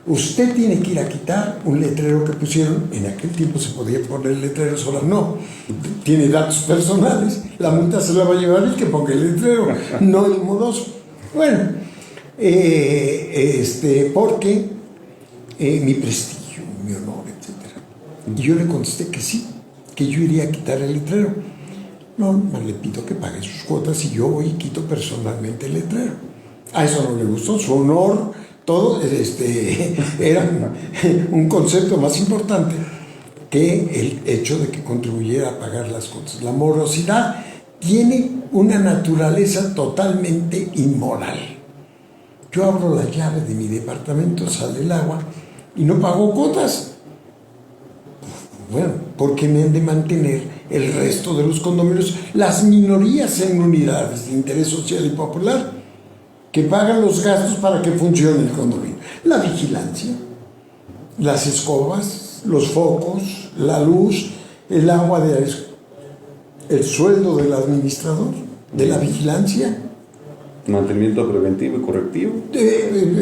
usted tiene que ir a quitar un letrero que pusieron. En aquel tiempo se podía poner letreros, ahora no. Tiene datos personales, la multa se la va a llevar el que ponga el letrero, no el modoso. Bueno, porque mi prestigio, mi honor, etc. Y yo le contesté que sí, que yo iría a quitar el letrero. No, más le pido que pague sus cuotas y yo voy y quito personalmente el letrero. A eso no le gustó, su honor, todo era un concepto más importante que el hecho de que contribuyera a pagar las cuotas. La morosidad tiene una naturaleza totalmente inmoral. Yo abro la llave de mi departamento, sale el agua y no pago cuotas. Bueno, porque me han de mantener el resto de los condominios, las minorías en unidades de interés social y popular, que pagan los gastos para que funcione el condominio. La vigilancia, las escobas, los focos, la luz, el agua, el sueldo del administrador, de la vigilancia. Mantenimiento preventivo y correctivo.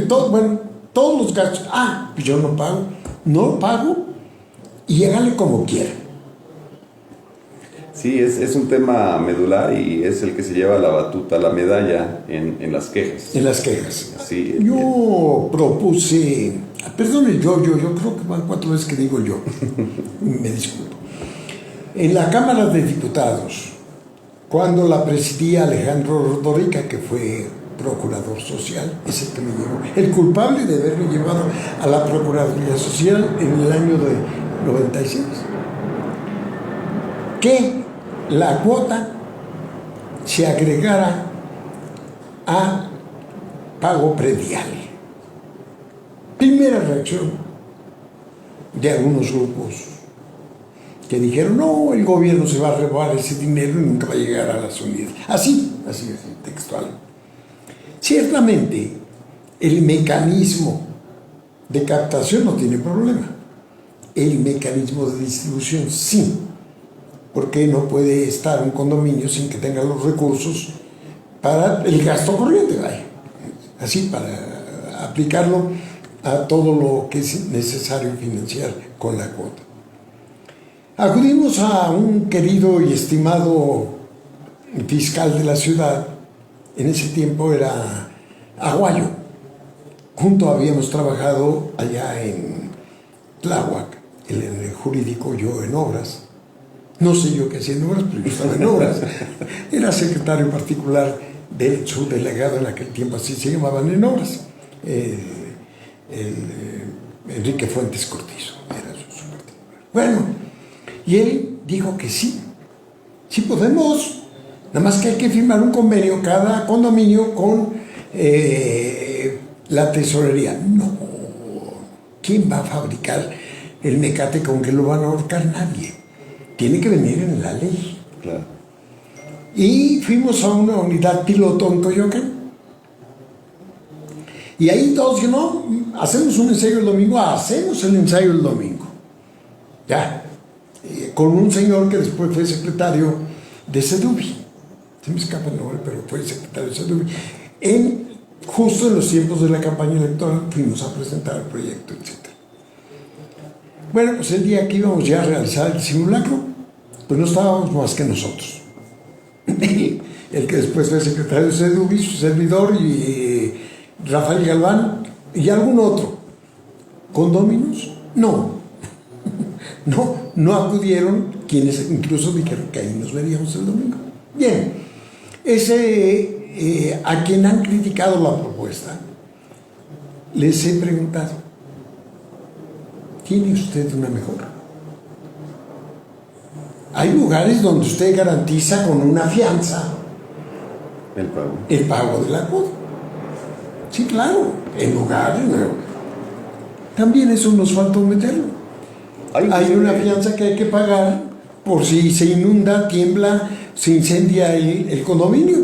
Todos los gastos. Pues yo no pago. No pago y hágale como quiera. Sí, es un tema medular y es el que se lleva la batuta, la medalla en las quejas. En las quejas. Sí, yo propuse, perdone, yo creo que van 4 veces que digo yo, me disculpo. En la Cámara de Diputados, cuando la presidía Alejandro Rodorica, que fue procurador social, es el que me llevó, el culpable de haberme llevado a la Procuraduría Social en el año de 96. Que la cuota se agregara a pago predial. Primera reacción de algunos grupos que dijeron, no, el gobierno se va a robar ese dinero y nunca va a llegar a las unidades. Así, textual. Ciertamente, el mecanismo de captación no tiene problema. El mecanismo de distribución sí. Porque no puede estar un condominio sin que tenga los recursos para el gasto corriente, vaya. Así, para aplicarlo a todo lo que es necesario financiar con la cuota. Acudimos a un querido y estimado fiscal de la ciudad, en ese tiempo era Aguayo. Juntos habíamos trabajado allá en Tláhuac, él en el jurídico, yo en obras. No sé yo qué hacía en obras, pero yo estaba en obras. Era secretario particular del subdelegado en aquel tiempo, así se llamaban en obras. Enrique Fuentes Cortizo era su particular. Bueno, y él dijo que sí podemos, nada más que hay que firmar un convenio cada condominio con la tesorería. No, ¿quién va a fabricar el mecate con que lo van a ahorcar? Nadie. Tiene que venir en la ley. Claro. Y fuimos a una unidad piloto en Coyoacán. Y ahí todos dijeron, no, hacemos un ensayo el domingo, hacemos el ensayo el domingo. Ya. Con un señor que después fue secretario de Sedubi. Se me escapa el nombre, pero fue secretario de Sedubi. Justo en los tiempos de la campaña electoral fuimos a presentar el proyecto, etc. Bueno, pues el día que íbamos ya a realizar el simulacro, pues no estábamos más que nosotros. El que después fue secretario de Sedubi, su servidor, y Rafael Galván, y algún otro. ¿Condóminos? No. No acudieron, quienes incluso dijeron que ahí nos veríamos el domingo. Bien, a quien han criticado la propuesta, les he preguntado, ¿tiene usted una mejor? Hay lugares donde usted garantiza con una fianza el pago de la cuota. Sí, claro, en lugares. También eso nos faltó meterlo. Hay una fianza que hay que pagar por si se inunda, tiembla, se incendia el condominio.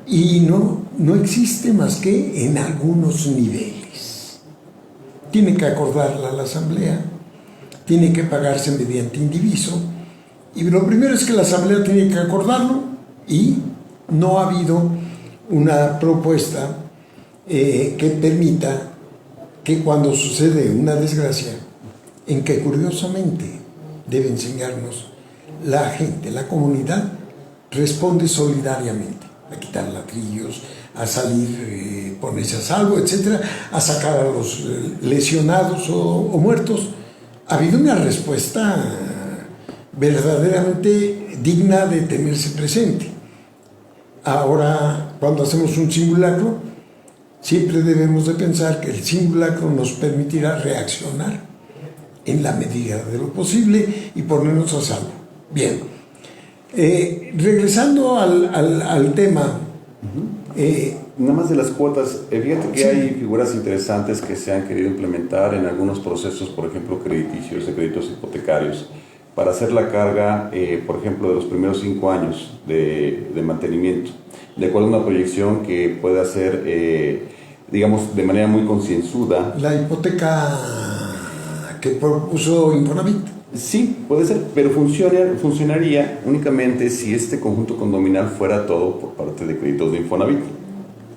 Y no existe más que en algunos niveles. Tiene que acordarla la asamblea, tiene que pagarse mediante indiviso. Y lo primero es que la asamblea tiene que acordarlo, y no ha habido una propuesta que permita que cuando sucede una desgracia, en que curiosamente debe enseñarnos la gente, la comunidad responde solidariamente a quitar ladrillos, a salir, ponerse a salvo, etcétera, a sacar a los lesionados o muertos. Ha habido una respuesta verdaderamente digna de tenerse presente. Ahora, cuando hacemos un simulacro, siempre debemos de pensar que el simulacro nos permitirá reaccionar en la medida de lo posible y ponernos a salvo. Bien, regresando al tema. Nada más de las cuotas, fíjate que sí, hay figuras interesantes que se han querido implementar en algunos procesos, por ejemplo, crediticios, de créditos hipotecarios, para hacer la carga, por ejemplo, de los primeros 5 años de mantenimiento, de acuerdo a una proyección que puede hacer, digamos, de manera muy concienzuda. La hipoteca que propuso Infonavit. Sí, puede ser, pero funcionaría únicamente si este conjunto condominal fuera todo por parte de créditos de Infonavit.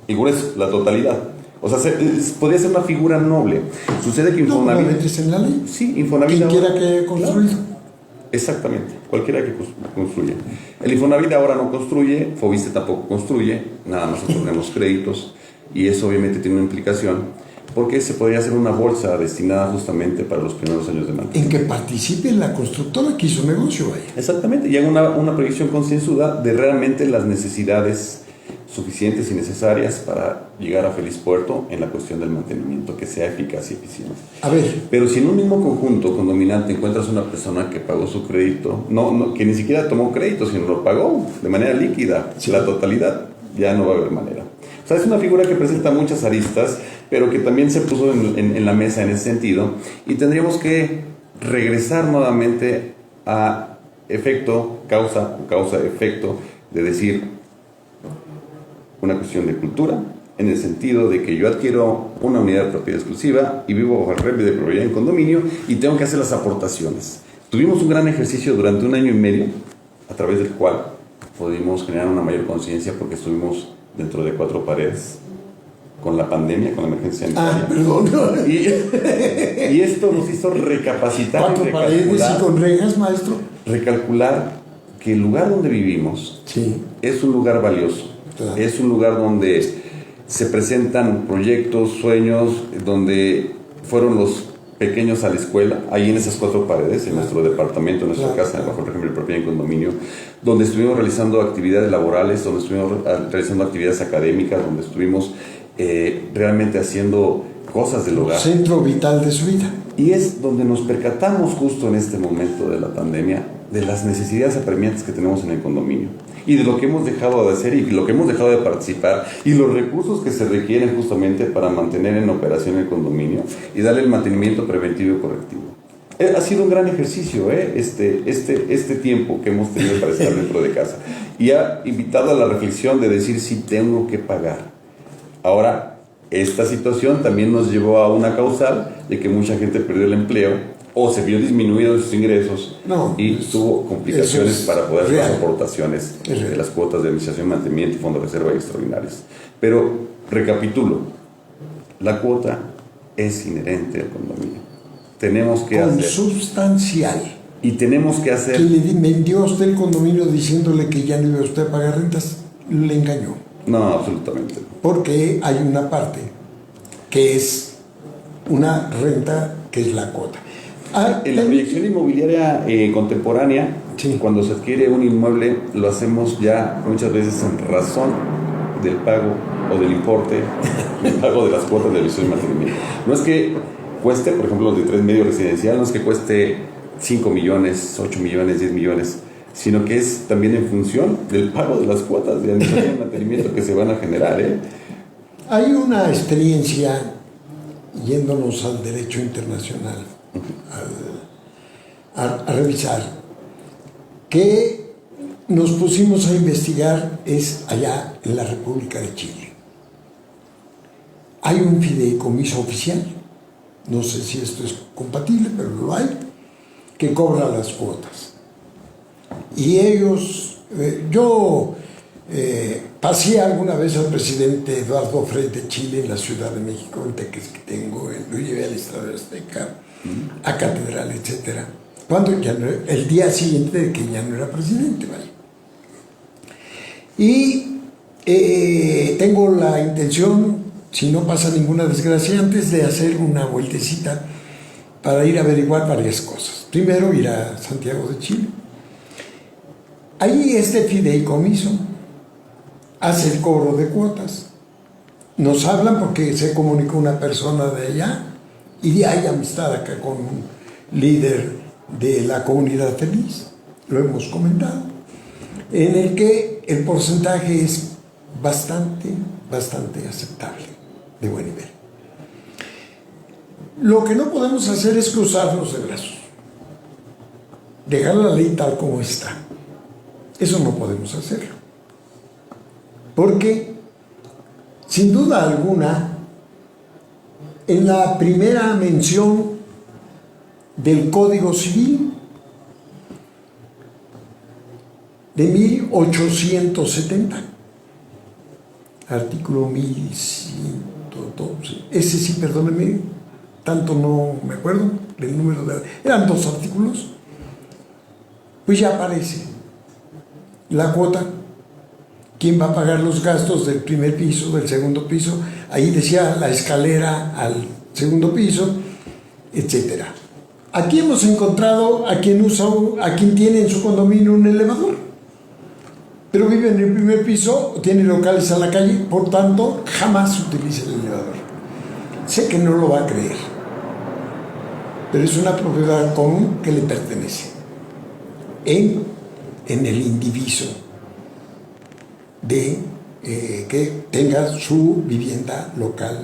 Y por eso, la totalidad. O sea, podría ser una figura noble. Sucede que Infonavit... ¿No lo metes en la ley? Sí, Infonavit... Quien quiera que construya. Claro. Exactamente, cualquiera que construya. El Infonavit ahora no construye, Fobiste tampoco construye, nada más otorgamos créditos, y eso obviamente tiene una implicación, porque se podría hacer una bolsa destinada justamente para los primeros años de mantenimiento. En que participe la constructora que hizo negocio ahí. Exactamente, y haga una proyección concienzuda de realmente las necesidades suficientes y necesarias para llegar a feliz puerto en la cuestión del mantenimiento, que sea eficaz y eficiente. A ver, Pero si en un mismo conjunto condominante encuentras una persona que pagó su crédito, que ni siquiera tomó crédito, sino lo pagó de manera líquida, Sí. la totalidad, ya no va a haber manera. O sea, es una figura que presenta muchas aristas, pero que también se puso en la mesa en ese sentido, y tendríamos que regresar nuevamente a efecto, causa o causa-efecto, de decir una cuestión de cultura, en el sentido de que yo adquiero una unidad de propiedad exclusiva y vivo bajo el régimen de propiedad en condominio y tengo que hacer las aportaciones. Tuvimos un gran ejercicio durante 1 año y medio, a través del cual pudimos generar una mayor conciencia porque estuvimos dentro de 4 paredes con la pandemia, con la emergencia sanitaria. perdón. Y esto nos hizo recapacitar 4 paredes y con rejas, maestro. recalcular que el lugar donde vivimos Sí. es un lugar valioso, Claro. es un lugar donde se presentan proyectos, sueños, donde fueron los pequeños a la escuela, ahí en esas 4 paredes, en nuestro departamento, en nuestra Claro. casa, bajo el régimen de propiedad en condominio, donde estuvimos realizando actividades laborales, donde estuvimos realizando actividades académicas, donde estuvimos realmente haciendo cosas del hogar. Centro vital de su vida. Y es donde nos percatamos justo en este momento de la pandemia de las necesidades apremiantes que tenemos en el condominio y de lo que hemos dejado de hacer y lo que hemos dejado de participar y los recursos que se requieren justamente para mantener en operación el condominio y darle el mantenimiento preventivo y correctivo. Ha sido un gran ejercicio este tiempo que hemos tenido para estar dentro de casa y ha invitado a la reflexión de decir si tengo que pagar. Ahora, esta situación también nos llevó a una causal de que mucha gente perdió el empleo o se vio disminuido sus ingresos y tuvo complicaciones para poder hacer las aportaciones de las cuotas de administración, mantenimiento, fondo de reserva y extraordinarios. Pero, recapitulo, la cuota es inherente al condominio. Tenemos que hacer... Consubstancial. Y tenemos que hacer... Que le vendió a usted el condominio diciéndole que ya no iba usted a pagar rentas, le engañó. No, absolutamente. Porque hay una parte que es una renta que es la cuota. En la proyección inmobiliaria contemporánea, sí, cuando se adquiere un inmueble, lo hacemos ya muchas veces en razón del pago o del importe del pago de las cuotas de administración y mantenimiento. No es que cueste, por ejemplo, de 3 medios residencial, no es que cueste 5 millones, 8 millones, 10 millones, sino que es también en función del pago de las cuotas de administración y mantenimiento que se van a generar. Hay una experiencia, yéndonos al derecho internacional, a revisar, que nos pusimos a investigar, es allá en la República de Chile. Hay un fideicomiso oficial, no sé si esto es compatible, pero lo hay, que cobra las cuotas. Y ellos, pasé alguna vez al presidente Eduardo Frei de Chile en la Ciudad de México, en Tequesquitengo, lo llevé al Estadio Azteca, a Catedral, etc. Cuando ya no, el día siguiente de que ya no era presidente, vaya. Y tengo la intención, si no pasa ninguna desgracia, antes de hacer una vueltecita para ir a averiguar varias cosas. Primero, ir a Santiago de Chile. Ahí este fideicomiso hace el cobro de cuotas. Nos hablan porque se comunicó una persona de allá y hay amistad acá con un líder de la comunidad feliz, lo hemos comentado, en el que el porcentaje es bastante aceptable, de buen nivel. Lo que no podemos hacer es cruzarnos de brazos, dejar la ley tal como está. Eso no podemos hacerlo, porque sin duda alguna en la primera mención del Código Civil de 1870, artículo 1112, ese sí, perdónenme, tanto no me acuerdo del número eran 2 artículos, pues ya aparece la cuota, quién va a pagar los gastos del primer piso, del segundo piso, ahí decía la escalera al segundo piso, etcétera. Aquí hemos encontrado a quien tiene en su condominio un elevador, pero vive en el primer piso, tiene locales a la calle, por tanto, jamás utiliza el elevador. Sé que no lo va a creer, pero es una propiedad común que le pertenece en el indiviso de que tenga su vivienda local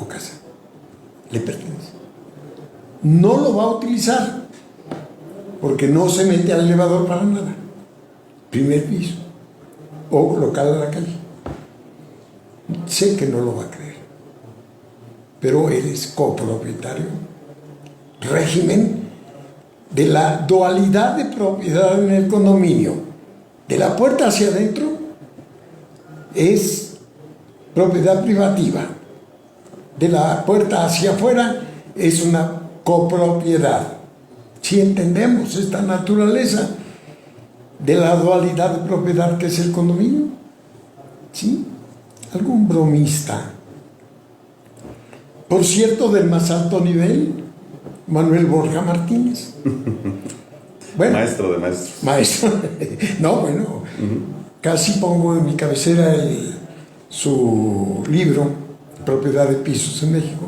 o casa. Le pertenece. No lo va a utilizar porque no se mete al elevador para nada. Primer piso o local a la calle. Sé que no lo va a creer, pero él es copropietario. Régimen de la dualidad de propiedad en el condominio. De la puerta hacia adentro es propiedad privativa. De la puerta hacia afuera es una copropiedad. Si entendemos esta naturaleza de la dualidad de propiedad que es el condominio, ¿sí? Algún bromista, por cierto, del más alto nivel, Manuel Borja Martínez. Bueno, maestro de maestros. Maestro. No, bueno, casi pongo en mi cabecera su libro, Propiedad de Pisos en México.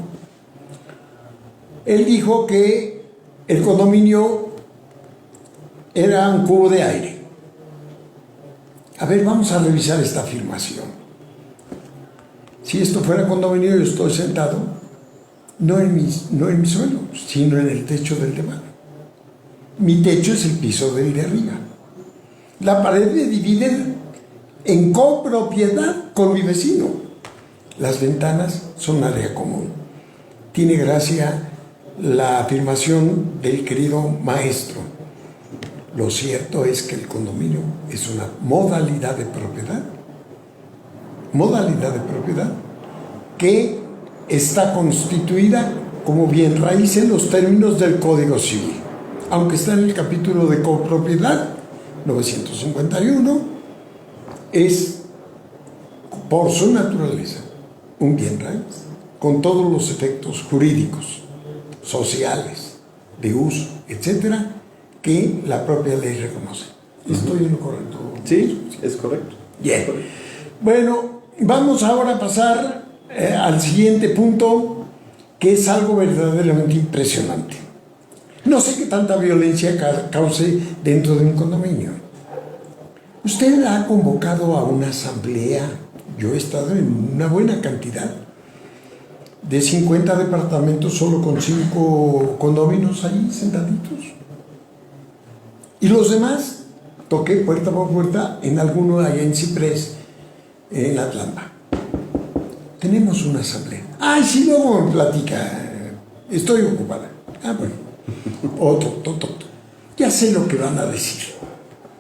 Él dijo que el condominio era un cubo de aire. A ver, vamos a revisar esta afirmación. Si esto fuera condominio, yo estoy sentado, no en mi suelo, sino en el techo del de abajo. Mi techo es el piso del de arriba. La pared me divide en copropiedad con mi vecino. Las ventanas son área común. Tiene gracia la afirmación del querido maestro. Lo cierto es que el condominio es una modalidad de propiedad que está constituida como bien raíz en los términos del Código Civil, aunque está en el capítulo de copropiedad 951, es por su naturaleza un bien raíz con todos los efectos jurídicos, sociales, de uso, etcétera, que la propia ley reconoce. ¿Estoy en lo correcto? Sí, es correcto. Bien. Bueno, vamos ahora a pasar al siguiente punto, que es algo verdaderamente impresionante. No sé qué tanta violencia cause dentro de un condominio. Usted ha convocado a una asamblea, yo he estado en una buena cantidad, de 50 departamentos solo con 5 condominios ahí sentaditos. Y los demás, toqué puerta por puerta en alguno allá en Ciprés, en Atlanta. Tenemos una asamblea. Ay, sí, luego me platica. Estoy ocupada. Ah, bueno. Otro. Ya sé lo que van a decir.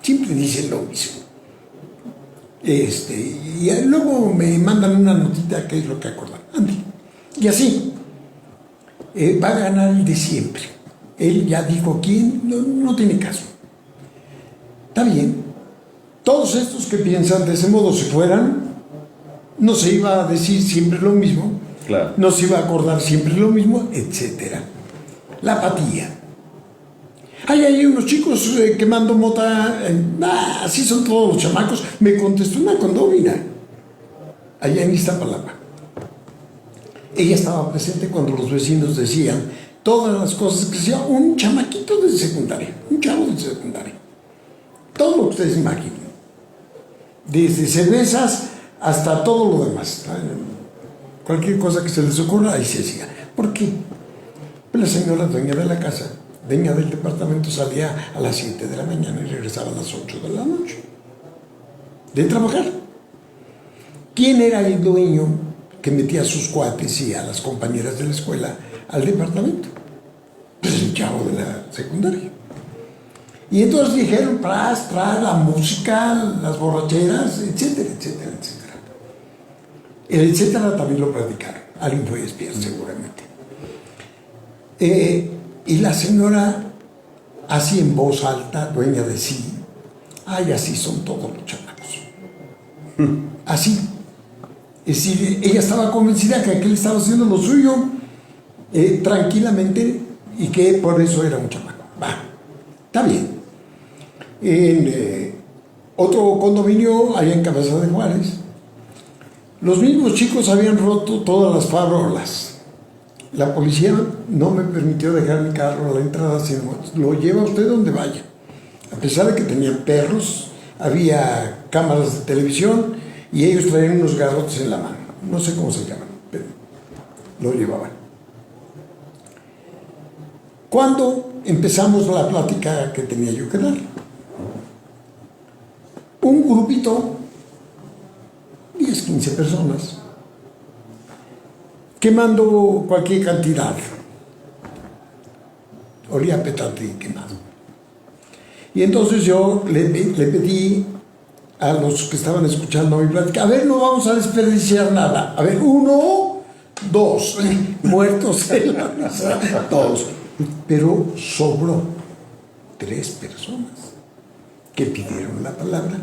Siempre dicen lo mismo. Y luego me mandan una notita que es lo que acordan. Ande. Y así. Va a ganar el de siempre. Él ya dijo quién, no tiene caso. Está bien. Todos estos que piensan de ese modo, si fueran, no se iba a decir siempre lo mismo, claro. No se iba a acordar siempre lo mismo, etcétera. La apatía. Hay unos chicos quemando mota, así son todos los chamacos. Me contestó una condómina allá en Iztapalapa. Ella estaba presente cuando los vecinos decían todas las cosas que decía un chamaquito de secundaria, un chavo de secundaria. Todo lo que ustedes imaginen. Desde cervezas hasta todo lo demás. Cualquier cosa que se les ocurra, ahí se hacía. ¿Por qué? Pues la señora dueña de la casa, dueña del departamento, salía a las 7 de la mañana y regresaba a las 8 de la noche de trabajar. ¿Quién era el dueño que metía a sus cuates y a las compañeras de la escuela al departamento? Pues el chavo de la secundaria. Y entonces dijeron, tras la música, las borracheras, etcétera, etcétera, etcétera. El etcétera también lo predicaron. Alguien fue a espiar seguramente. Y la señora, así en voz alta, dueña de sí, ay, así son todos los chamacos. Así. Es decir, ella estaba convencida que aquel estaba haciendo lo suyo tranquilamente y que por eso era un chamaco. Va, está bien. En Otro condominio allá en Cabeza de Juárez. Los mismos chicos habían roto todas las farolas. La policía no me permitió dejar mi carro a la entrada, sino lo lleva usted donde vaya. A pesar de que tenían perros, había cámaras de televisión y ellos traían unos garrotes en la mano. No sé cómo se llaman, pero lo llevaban. ¿Cuándo empezamos la plática que tenía yo que dar? Un grupito, 10, 15 personas, quemando cualquier cantidad. Olía a petate quemado. Y entonces yo le pedí a los que estaban escuchando mi plática, a ver, no vamos a desperdiciar nada. A ver, 1, 2, muertos en la mesa, todos. Pero sobró 3 personas que pidieron la palabra.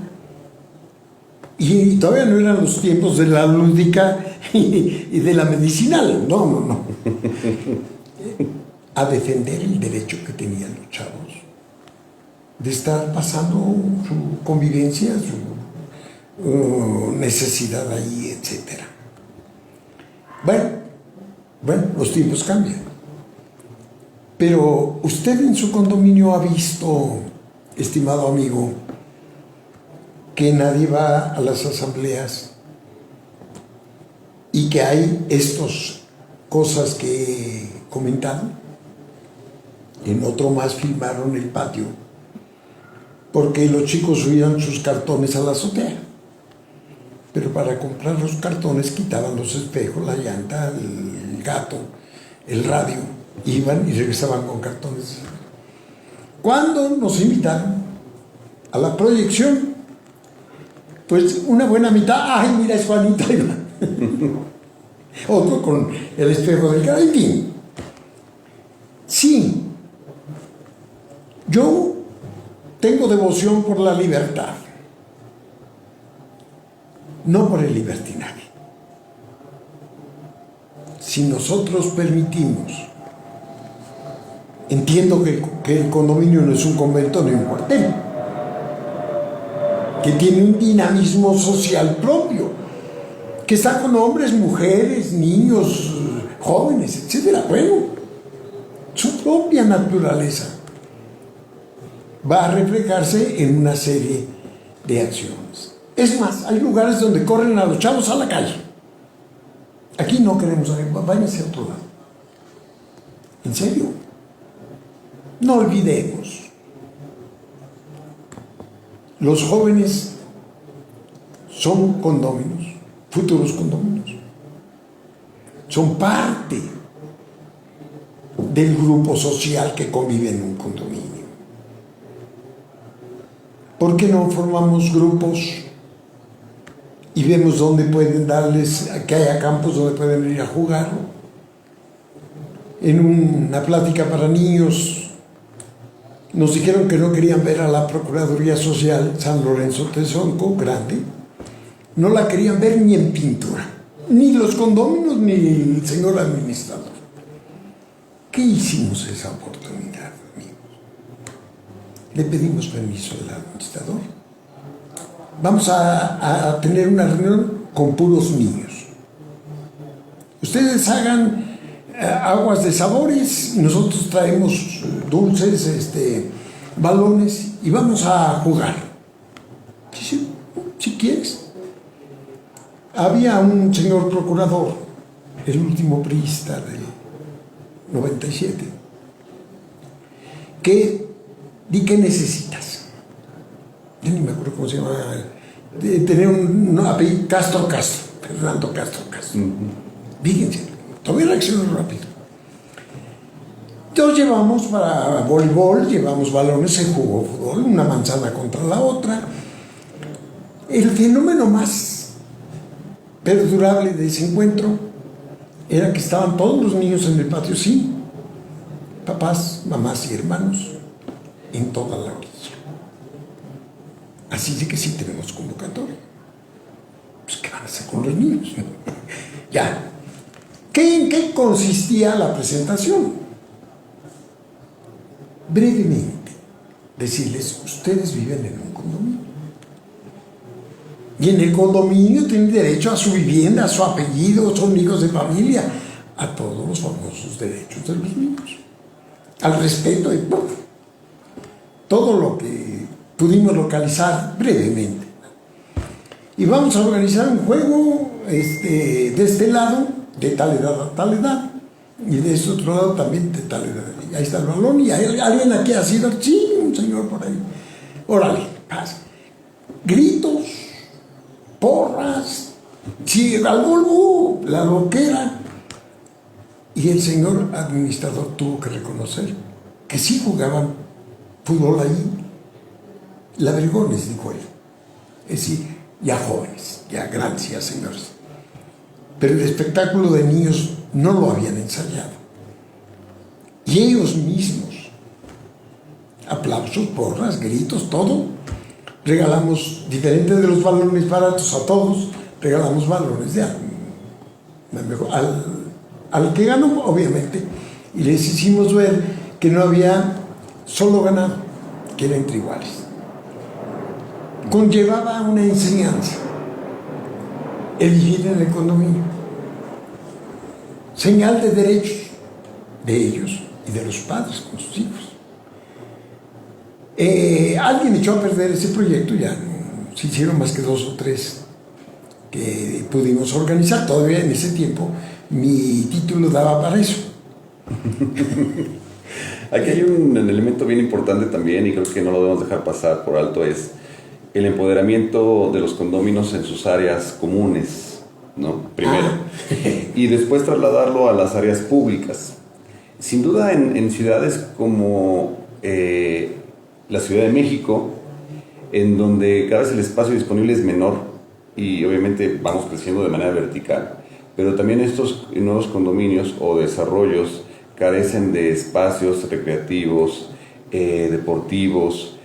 Y todavía no eran los tiempos de la lúdica y de la medicinal, no. A defender el derecho que tenían los chavos de estar pasando su convivencia, su necesidad ahí, etc. Bueno, los tiempos cambian. Pero usted en su condominio ha visto, estimado amigo, que nadie va a las asambleas y que hay estas cosas que he comentado. En otro más filmaron el patio porque los chicos subían sus cartones a la azotea, pero para comprar los cartones quitaban los espejos, la llanta, el gato, el radio, iban y regresaban con cartones. Cuando nos invitaron a la proyección, pues una buena mitad, ay, mira, es Juanita, otro con el espejo del carro, en fin. Sí, yo tengo devoción por la libertad, no por el libertinaje. Si nosotros permitimos, entiendo que el condominio no es un convento ni un cuartel, que tiene un dinamismo social propio, que está con hombres, mujeres, niños, jóvenes, etc. Bueno, su propia naturaleza va a reflejarse en una serie de acciones. Es más, hay lugares donde corren a los chavos a la calle. Aquí no queremos, váyanse a otro lado. ¿En serio? No olvidemos. Los jóvenes son condóminos, futuros condóminos. Son parte del grupo social que convive en un condominio. ¿Por qué no formamos grupos y vemos dónde pueden darles, que haya campos donde pueden ir a jugar? En una plática para niños nos dijeron que no querían ver a la Procuraduría Social San Lorenzo Tezonco, grande. No la querían ver ni en pintura, ni los condóminos ni el señor administrador. ¿Qué hicimos esa oportunidad, amigos? Le pedimos permiso al administrador. Vamos a tener una reunión con puros niños. Ustedes hagan aguas de sabores, nosotros traemos dulces, balones y vamos a jugar. Si quieres. Había un señor procurador, el último priista del 97, que di que necesitas. Yo ni me acuerdo cómo se llama. Tenía un apellido, Castro, Fernando Castro. Fíjense, todavía reaccionó rápido. Entonces llevamos para voleibol, llevamos balones, se jugó fútbol, una manzana contra la otra. El fenómeno más perdurable de ese encuentro era que estaban todos los niños en el patio, sí, papás, mamás y hermanos, en toda la orilla. Así de que sí tenemos convocatoria. Pues, ¿qué van a hacer con los niños? Ya. ¿En qué consistía la presentación? Brevemente, decirles, ustedes viven en un condominio. Y en el condominio tienen derecho a su vivienda, a su apellido, son hijos de familia, a todos los famosos derechos de los niños, al respeto de todo lo que pudimos localizar brevemente. Y vamos a organizar un juego de este lado, de tal edad a tal edad, y de este otro lado también de tal edad. Y ahí está el balón, y hay alguien aquí ha sido, sí, un señor por ahí. Órale, pasa. Gritos, porras, sí, al Volvo, la loquera. Y el señor administrador tuvo que reconocer que sí jugaban fútbol ahí, ladrigones, dijo él. Es decir, ya jóvenes, ya grandes, ya señores. Pero el espectáculo de niños no lo habían ensayado. Y ellos mismos, aplausos, porras, gritos, todo. Regalamos, diferentes de los balones baratos a todos, regalamos balones de al que ganó, obviamente. Y les hicimos ver que no había solo ganado, que eran entre iguales. Conllevaba una enseñanza, el vivir en el condominio, señal de derechos de ellos y de los padres con sus hijos. Alguien echó a perder ese proyecto, ya no se hicieron más que 2 o 3 que pudimos organizar. Todavía en ese tiempo mi título daba para eso. Aquí hay un elemento bien importante también, y creo que no lo debemos dejar pasar por alto, es el empoderamiento de los condóminos en sus áreas comunes, ¿no? Primero. Y después trasladarlo a las áreas públicas. Sin duda en ciudades como la Ciudad de México, en donde cada vez el espacio disponible es menor y obviamente vamos creciendo de manera vertical, pero también estos nuevos condominios o desarrollos carecen de espacios recreativos, deportivos,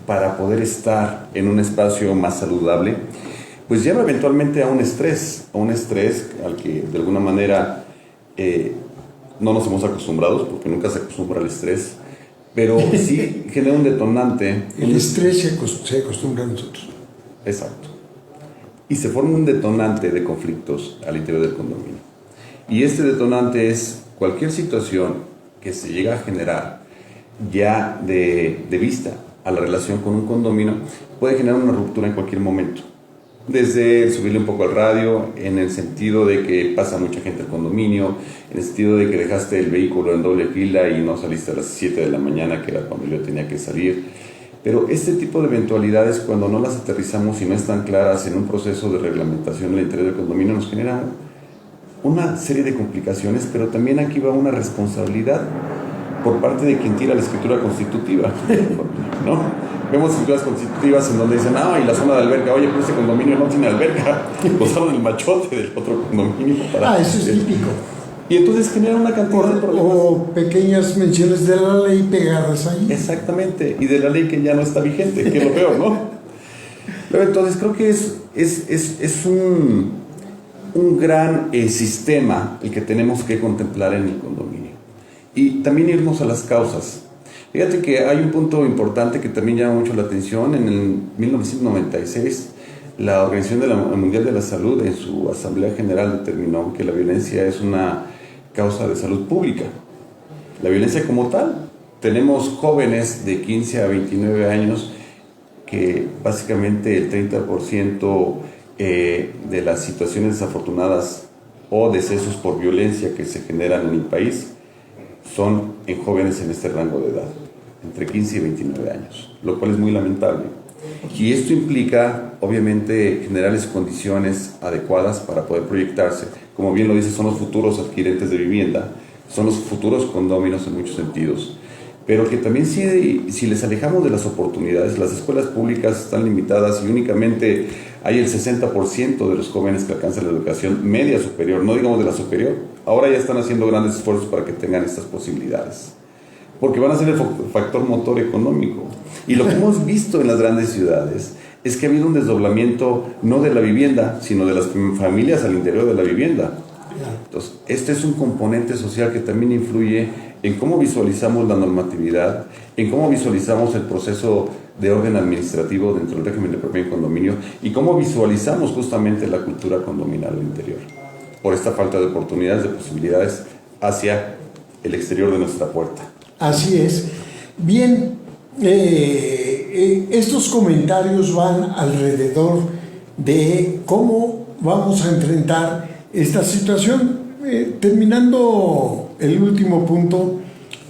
para poder estar en un espacio más saludable, pues lleva eventualmente a un estrés al que de alguna manera no nos hemos acostumbrado, porque nunca se acostumbra al estrés, pero sí genera un detonante. El estrés se acostumbra a nosotros. Exacto. Y se forma un detonante de conflictos al interior del condominio. Y este detonante es cualquier situación que se llega a generar ya de vista a la relación con un condominio, puede generar una ruptura en cualquier momento. Desde subirle un poco al radio, en el sentido de que pasa mucha gente al condominio, en el sentido de que dejaste el vehículo en doble fila y no saliste a las 7 de la mañana, que era cuando yo tenía que salir. Pero este tipo de eventualidades, cuando no las aterrizamos y no están claras en un proceso de reglamentación del interior del condominio, nos generan una serie de complicaciones, pero también aquí va una responsabilidad por parte de quien tira la escritura constitutiva, ¿no? Vemos escrituras constitutivas en donde dicen, y la zona de alberca, oye, pero este condominio no tiene alberca, usaron el machote del otro condominio para... eso es típico. Y entonces genera una cantidad de problemas. O pequeñas menciones de la ley pegadas ahí. Exactamente, y de la ley que ya no está vigente, que es lo peor, ¿no? Pero entonces creo que es un gran sistema el que tenemos que contemplar en el condominio. Y también irnos a las causas. Fíjate que hay un punto importante que también llama mucho la atención. En el 1996, la Organización Mundial de la Salud en su Asamblea General determinó que la violencia es una causa de salud pública. La violencia como tal. Tenemos jóvenes de 15 a 29 años que básicamente el 30% de las situaciones desafortunadas o decesos por violencia que se generan en el país son en jóvenes en este rango de edad, entre 15 y 29 años, lo cual es muy lamentable. Y esto implica, obviamente, generarles condiciones adecuadas para poder proyectarse. Como bien lo dice, son los futuros adquirentes de vivienda, son los futuros condóminos en muchos sentidos. Pero que también si les alejamos de las oportunidades, las escuelas públicas están limitadas y únicamente hay el 60% de los jóvenes que alcanzan la educación media superior, no digamos de la superior. Ahora ya están haciendo grandes esfuerzos para que tengan estas posibilidades, porque van a ser el factor motor económico. Y lo que hemos visto en las grandes ciudades es que ha habido un desdoblamiento no de la vivienda, sino de las familias al interior de la vivienda. Entonces, este es un componente social que también influye en cómo visualizamos la normatividad, en cómo visualizamos el proceso de orden administrativo dentro del régimen de propiedad en condominio y cómo visualizamos justamente la cultura condominal al interior, por esta falta de oportunidades, de posibilidades hacia el exterior de nuestra puerta. Así es. Bien, estos comentarios van alrededor de cómo vamos a enfrentar esta situación. Terminando el último punto,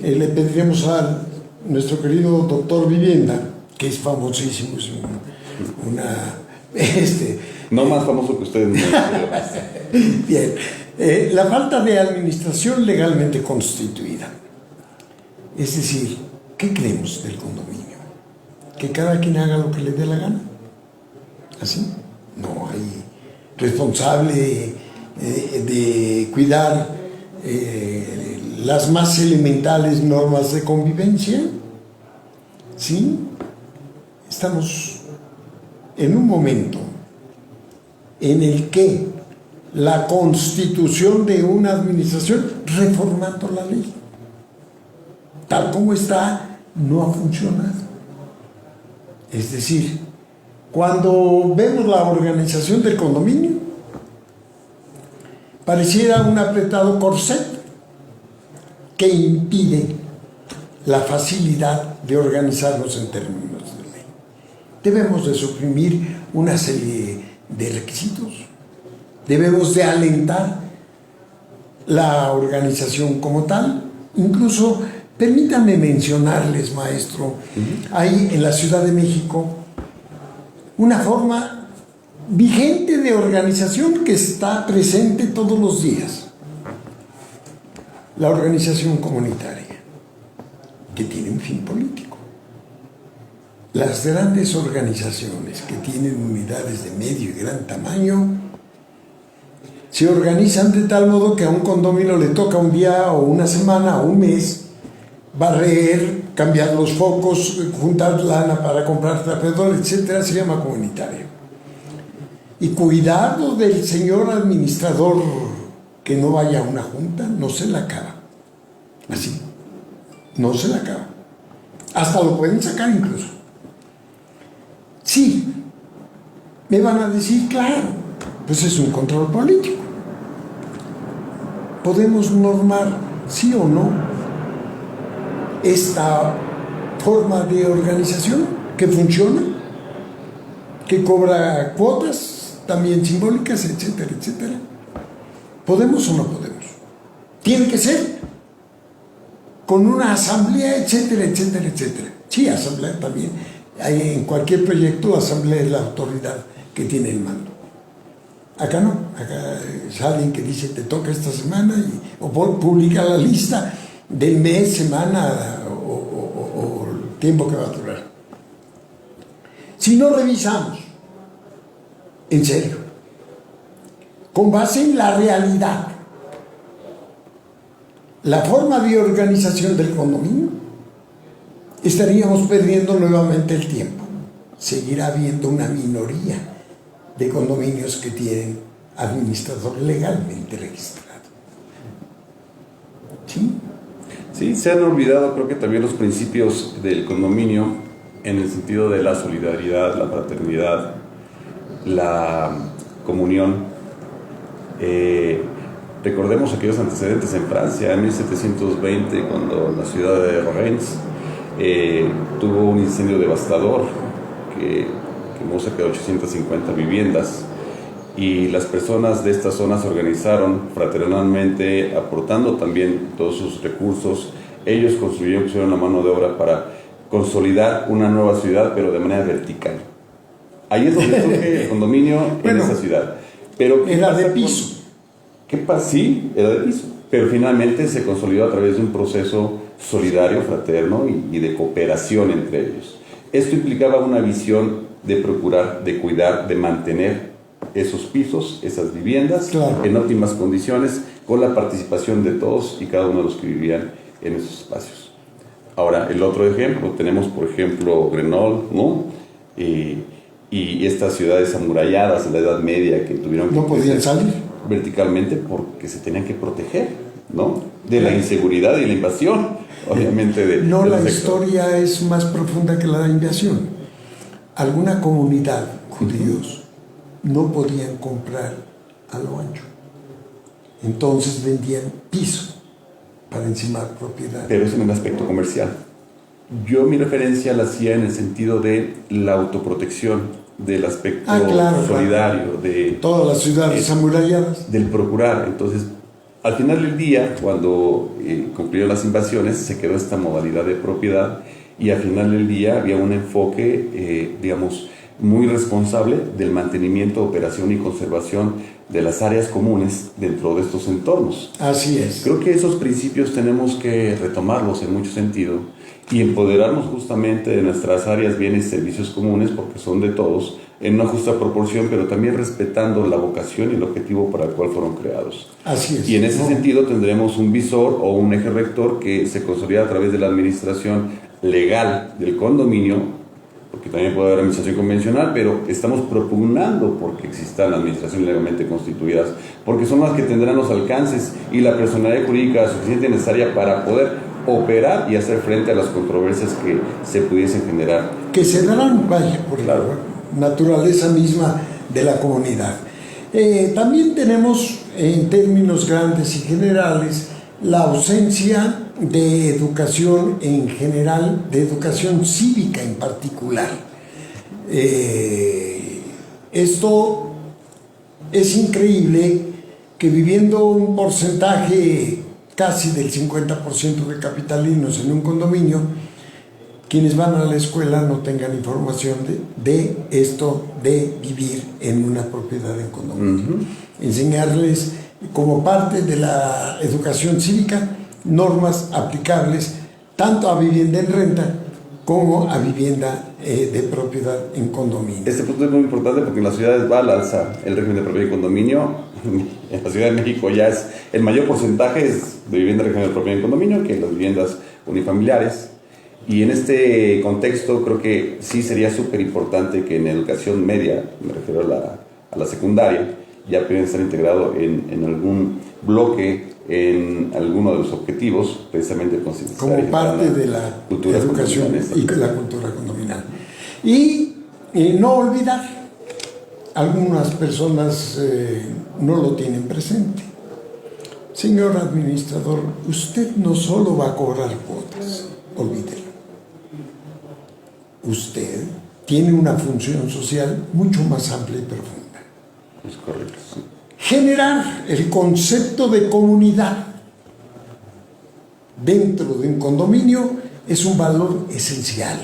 le pediremos a nuestro querido doctor Vivienda, que es famosísimo, es no más famoso que ustedes. Bien, la falta de administración legalmente constituida. Es decir, ¿qué creemos del condominio? ¿Que cada quien haga lo que le dé la gana? ¿Así? No hay responsable de cuidar las más elementales normas de convivencia. ¿Sí? Estamos en un momento en el que la constitución de una administración, reformando la ley, tal como está, no ha funcionado. Es decir, cuando vemos la organización del condominio, pareciera un apretado corset que impide la facilidad de organizarnos en términos de ley. Debemos de suprimir una serie de requisitos. Debemos de alentar la organización como tal. Incluso, permítanme mencionarles, maestro, hay en la Ciudad de México una forma vigente de organización que está presente todos los días. La organización comunitaria, que tiene un fin político. Las grandes organizaciones que tienen unidades de medio y gran tamaño se organizan de tal modo que a un condominio le toca un día o una semana o un mes barrer, cambiar los focos, juntar lana para comprar trapeador, etcétera. Se llama comunitario. Y cuidado del señor administrador que no vaya a una junta, no se la acaba. Así, no se la acaba. Hasta lo pueden sacar incluso. Sí, me van a decir, claro, pues es un control político. ¿Podemos normar, sí o no, esta forma de organización que funciona, que cobra cuotas también simbólicas, etcétera, etcétera? ¿Podemos o no podemos? Tiene que ser con una asamblea, etcétera, etcétera, etcétera. Sí, asamblea también. Hay en cualquier proyecto, asamblea es la autoridad que tiene el mando. Acá no, acá es alguien que dice te toca esta semana o publica la lista del mes, semana o el tiempo que va a durar. Si no revisamos, en serio, con base en la realidad, la forma de organización del condominio, estaríamos perdiendo nuevamente el tiempo. Seguirá habiendo una minoría de condominios que tienen administrador legalmente registrado. ¿Sí? Sí, se han olvidado creo que también los principios del condominio en el sentido de la solidaridad, la fraternidad, la comunión. Recordemos aquellos antecedentes en Francia, en 1720, cuando la ciudad de Reims tuvo un incendio devastador que quemó cerca de 850 viviendas, y las personas de esta zona se organizaron fraternalmente, aportando también todos sus recursos. Ellos construyeron, pusieron la mano de obra para consolidar una nueva ciudad, pero de manera vertical. Ahí es donde surge el condominio en esa ciudad. Pero era de piso. ¿Qué pasa? Sí, era de piso. Pero finalmente se consolidó a través de un proceso solidario, fraterno y de cooperación entre ellos. Esto implicaba una visión de procurar, de cuidar, de mantener esos pisos, esas viviendas, claro, en óptimas condiciones, con la participación de todos y cada uno de los que vivían en esos espacios. Ahora, el otro ejemplo, tenemos por ejemplo Grenoble, ¿no? Y estas ciudades amuralladas en la Edad Media que tuvieron que no podían salir verticalmente porque se tenían que proteger, ¿no? De la inseguridad y la invasión, obviamente. No, la historia es más profunda que la invasión. alguna comunidad, judíos, no podían comprar a lo ancho. Entonces vendían piso para encimar propiedad. Pero es en el aspecto comercial. Yo mi referencia la hacía en el sentido de la autoprotección, del aspecto solidario, de todas las ciudades amuralladas, del procurar. Entonces, al final del día, cuando concluyeron las invasiones, se quedó esta modalidad de propiedad y al final del día había un enfoque, digamos, muy responsable del mantenimiento, operación y conservación de las áreas comunes dentro de estos entornos. Así es. Creo que esos principios tenemos que retomarlos en mucho sentido y empoderarnos justamente de nuestras áreas, bienes y servicios comunes, porque son de todos, en una justa proporción, pero también respetando la vocación y el objetivo para el cual fueron creados. Así es. Y en ese sentido tendremos un visor o un eje rector que se consolida a través de la administración legal del condominio, porque también puede haber administración convencional, pero estamos propugnando porque existan administraciones legalmente constituidas, porque son las que tendrán los alcances y la personalidad jurídica suficiente y necesaria para poder operar y hacer frente a las controversias que se pudiesen generar. Que se darán, vaya, por la naturaleza misma de la comunidad. También tenemos, en términos grandes y generales, la ausencia de educación en general, de educación cívica en particular. Esto es increíble, que viviendo un porcentaje casi del 50% de capitalinos en un condominio, quienes van a la escuela no tengan información de esto de vivir en una propiedad en condominio. Enseñarles como parte de la educación cívica normas aplicables tanto a vivienda en renta como a vivienda de propiedad en condominio. Este punto es muy importante porque en las ciudades va al alza el régimen de propiedad en condominio. En la Ciudad de México ya es el mayor porcentaje es de vivienda de régimen de propiedad en condominio que las viviendas unifamiliares. Y en este contexto creo que sí sería súper importante que en educación media, me refiero a la secundaria, ya pueden estar integrado en algún bloque, en alguno de los objetivos, precisamente como parte de la educación y la cultura condominal. Y no olvidar, algunas personas no lo tienen presente. Señor administrador, usted no solo va a cobrar cuotas, olvídelo. Usted tiene una función social mucho más amplia y profunda. Es correcto. Generar el concepto de comunidad dentro de un condominio es un valor esencial.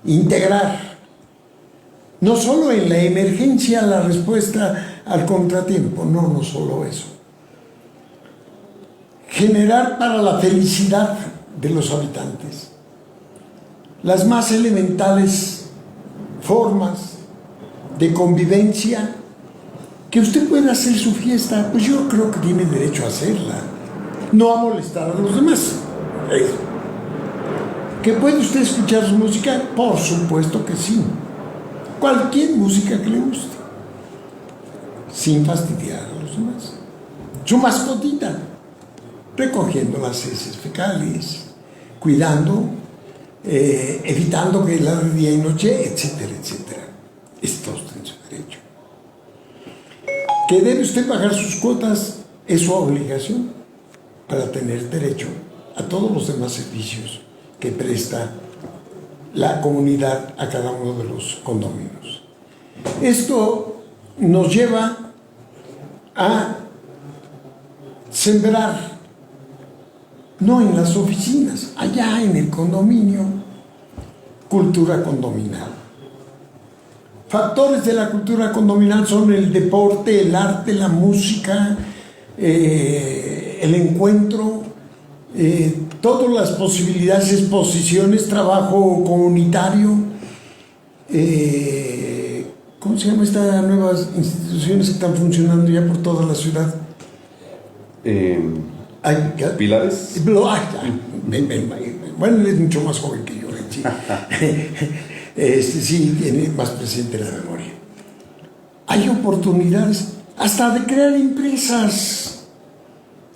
Integrar, no solo en la emergencia, la respuesta al contratiempo, no solo eso. Generar para la felicidad de los habitantes las más elementales formas de convivencia. Que usted pueda hacer su fiesta, pues yo creo que tiene derecho a hacerla, no a molestar a los demás. ¿Que puede usted escuchar su música? Por supuesto que sí, cualquier música que le guste, sin fastidiar a los demás. Su mascotita, recogiendo las heces fecales, cuidando, evitando que ladre día y noche, etcétera, etcétera. Está usted en su derecho. Que debe usted pagar sus cuotas, es su obligación para tener derecho a todos los demás servicios que presta la comunidad a cada uno de los condominios. Esto nos lleva a sembrar, no en las oficinas, allá en el condominio, cultura condominal. Factores de la cultura condominal son el deporte, el arte, la música, el encuentro, todas las posibilidades, exposiciones, trabajo comunitario. ¿Cómo se llama estas nuevas instituciones que están funcionando ya por toda la ciudad? ¿Pilares? Bueno, él es mucho más joven que yo, sí. Sí, tiene más presente la memoria. Hay oportunidades hasta de crear empresas.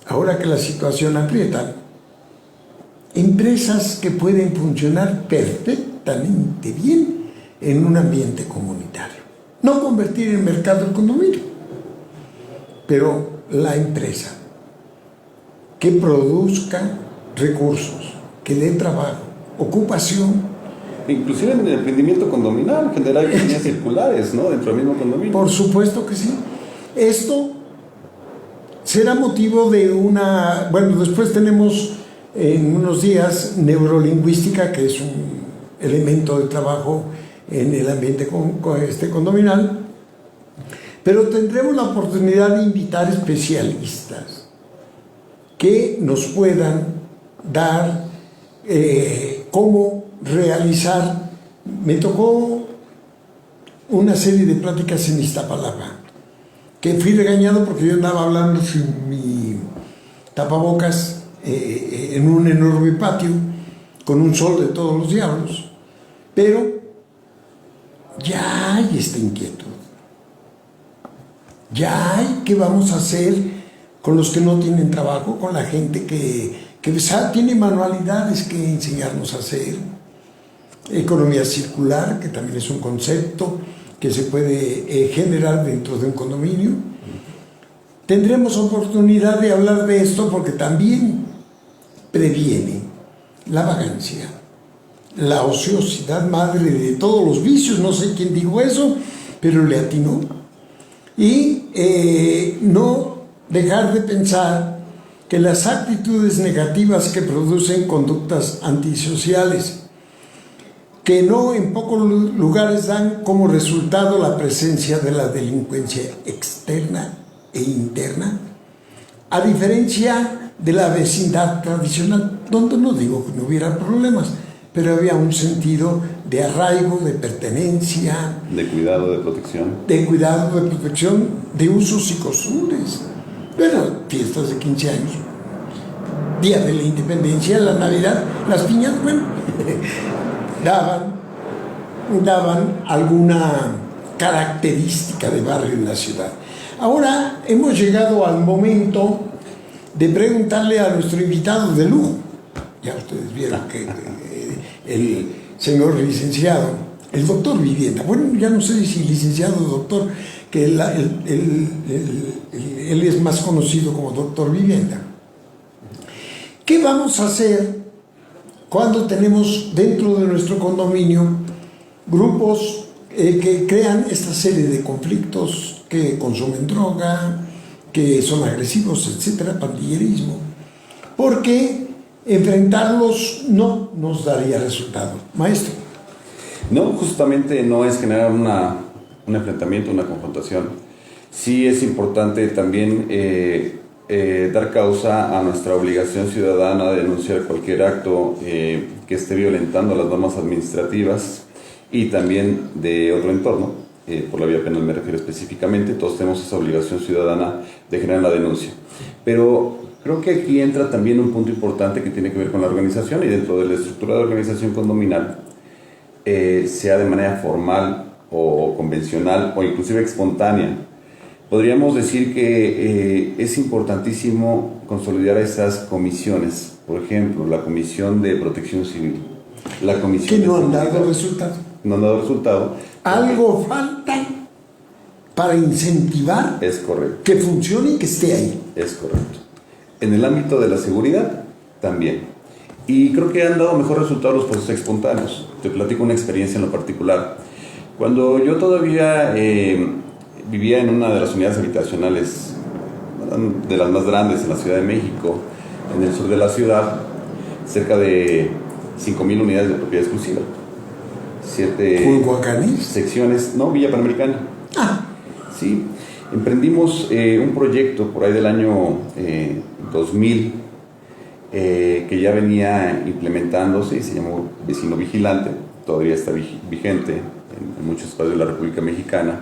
Ahora que la situación aprieta, empresas que pueden funcionar perfectamente bien en un ambiente comunitario. No convertir en mercado el condominio, pero la empresa que produzca recursos, que dé trabajo, ocupación. Inclusive en el emprendimiento condominal, generar economías circulares, ¿no? Dentro del mismo condominio. Por supuesto que sí. Esto será motivo de una... Bueno, después tenemos en unos días neurolingüística, que es un elemento de trabajo en el ambiente condominal, pero tendremos la oportunidad de invitar especialistas que nos puedan dar cómo realizar. Me tocó una serie de pláticas en Iztapalapa, que fui regañado porque yo andaba hablando sin mi tapabocas en un enorme patio con un sol de todos los diablos, pero ya hay esta inquietud. Ya hay qué vamos a hacer con los que no tienen trabajo, con la gente que tiene manualidades que enseñarnos a hacer. Economía circular, que también es un concepto que se puede generar dentro de un condominio. Tendremos oportunidad de hablar de esto porque también previene la vagancia, la ociosidad madre de todos los vicios. No sé quién dijo eso, pero le atinó. Y no dejar de pensar que las actitudes negativas que producen conductas antisociales, que no en pocos lugares dan como resultado la presencia de la delincuencia externa e interna, a diferencia de la vecindad tradicional, donde no digo que no hubiera problemas, pero había un sentido de arraigo, de pertenencia, de cuidado, de protección, de usos y costumbres. Bueno, fiestas de 15 años, Día de la Independencia, la Navidad, las piñas, bueno, daban alguna característica de barrio en la ciudad. Ahora hemos llegado al momento de preguntarle a nuestro invitado de lujo. Ya ustedes vieron que el señor licenciado, el doctor Vivienda, bueno, ya no sé si licenciado o doctor, que él es más conocido como doctor Vivienda. ¿Qué vamos a hacer cuando tenemos dentro de nuestro condominio grupos que crean esta serie de conflictos, que consumen droga, que son agresivos, etcétera, pandillerismo? Porque enfrentarlos no nos daría resultado. Maestro. No, justamente no es generar un enfrentamiento, una confrontación. Sí es importante también dar causa a nuestra obligación ciudadana de denunciar cualquier acto que esté violentando las normas administrativas y también de otro entorno. Por la vía penal me refiero específicamente. Todos tenemos esa obligación ciudadana de generar la denuncia. Pero creo que aquí entra también un punto importante que tiene que ver con la organización, y dentro de la estructura de organización condominal, sea de manera formal o convencional o inclusive espontánea, podríamos decir que es importantísimo consolidar esas comisiones. Por ejemplo, la Comisión de Protección Civil, la Comisión que no han dado resultado. No han dado resultado. Algo falta para incentivar, es correcto, que funcione y que esté ahí. Es correcto. En el ámbito de la seguridad también. Y creo que han dado mejor resultado los procesos espontáneos. Te platico una experiencia en lo particular. Cuando yo todavía vivía en una de las unidades habitacionales de las más grandes en la Ciudad de México, en el sur de la ciudad, cerca de 5,000 unidades de propiedad exclusiva. 7 secciones, no, Villa Panamericana. Sí, emprendimos un proyecto por ahí del año 2000 que ya venía implementándose y se llamó Vecino Vigilante. Todavía está vigente en muchos espacios de la República Mexicana.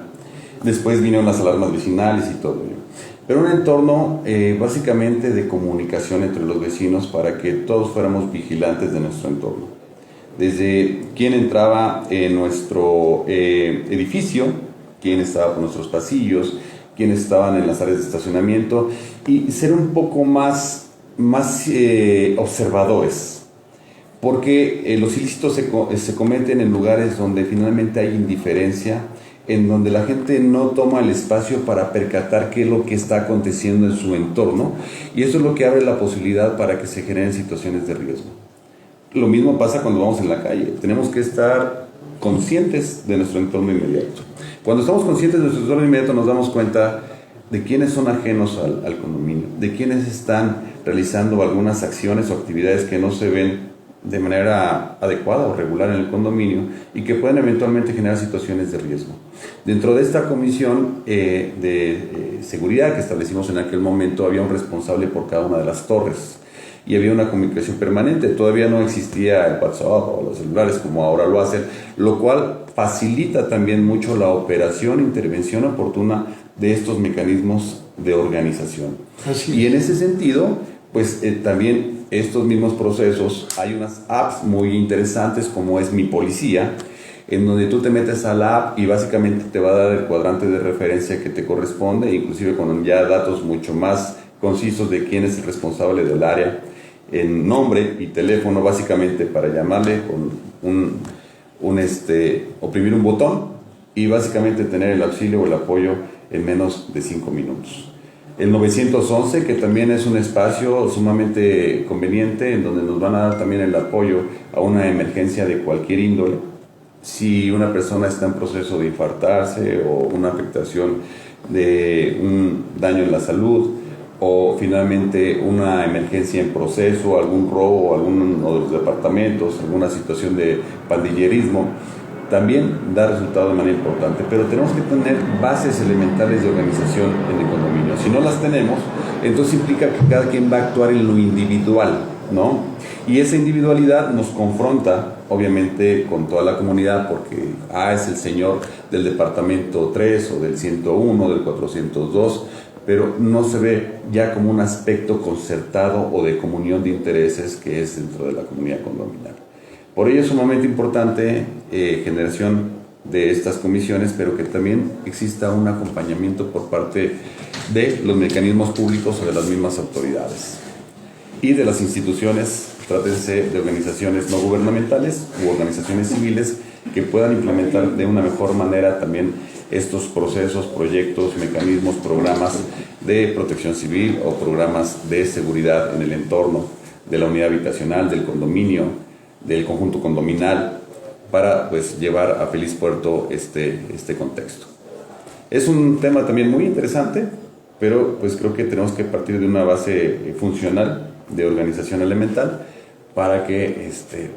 Después vinieron las alarmas vecinales y todo ello. Pero un entorno básicamente de comunicación entre los vecinos para que todos fuéramos vigilantes de nuestro entorno. Desde quién entraba en nuestro edificio, quién estaba por nuestros pasillos, quién estaban en las áreas de estacionamiento, y ser un poco más observadores. porque los ilícitos se cometen en lugares donde finalmente hay indiferencia, en donde la gente no toma el espacio para percatar qué es lo que está aconteciendo en su entorno, y eso es lo que abre la posibilidad para que se generen situaciones de riesgo. Lo mismo pasa cuando vamos en la calle. Tenemos que estar conscientes de nuestro entorno inmediato. Cuando estamos conscientes de nuestro entorno inmediato nos damos cuenta de quiénes son ajenos al condominio, de quiénes están realizando algunas acciones o actividades que no se ven de manera adecuada o regular en el condominio y que pueden eventualmente generar situaciones de riesgo. Dentro de esta comisión de seguridad que establecimos en aquel momento, había un responsable por cada una de las torres y había una comunicación permanente. Todavía no existía el WhatsApp o los celulares como ahora lo hacen, lo cual facilita también mucho la operación e intervención oportuna de estos mecanismos de organización. Y en ese sentido, pues también estos mismos procesos, hay unas apps muy interesantes como es Mi Policía, en donde tú te metes a la app y básicamente te va a dar el cuadrante de referencia que te corresponde, inclusive con ya datos mucho más concisos de quién es el responsable del área, en nombre y teléfono, básicamente para llamarle con oprimir un botón y básicamente tener el auxilio o el apoyo en menos de 5 minutos. El 911, que también es un espacio sumamente conveniente en donde nos van a dar también el apoyo a una emergencia de cualquier índole. Si una persona está en proceso de infartarse o una afectación de un daño en la salud o finalmente una emergencia en proceso, algún robo, alguno de los departamentos, alguna situación de pandillerismo, también da resultado de manera importante, pero tenemos que tener bases elementales de organización en el condominio. Si no las tenemos, entonces implica que cada quien va a actuar en lo individual, ¿no? Y esa individualidad nos confronta, obviamente, con toda la comunidad, porque es el señor del departamento 3 o del 101, del 402, pero no se ve ya como un aspecto concertado o de comunión de intereses que es dentro de la comunidad condominal. Por ello es sumamente importante generación de estas comisiones, pero que también exista un acompañamiento por parte de los mecanismos públicos o de las mismas autoridades y de las instituciones, trátense de organizaciones no gubernamentales u organizaciones civiles que puedan implementar de una mejor manera también estos procesos, proyectos, mecanismos, programas de protección civil o programas de seguridad en el entorno de la unidad habitacional, del condominio, del conjunto condominal, para pues llevar a feliz puerto este contexto. Es un tema también muy interesante, pero pues creo que tenemos que partir de una base funcional de organización elemental para que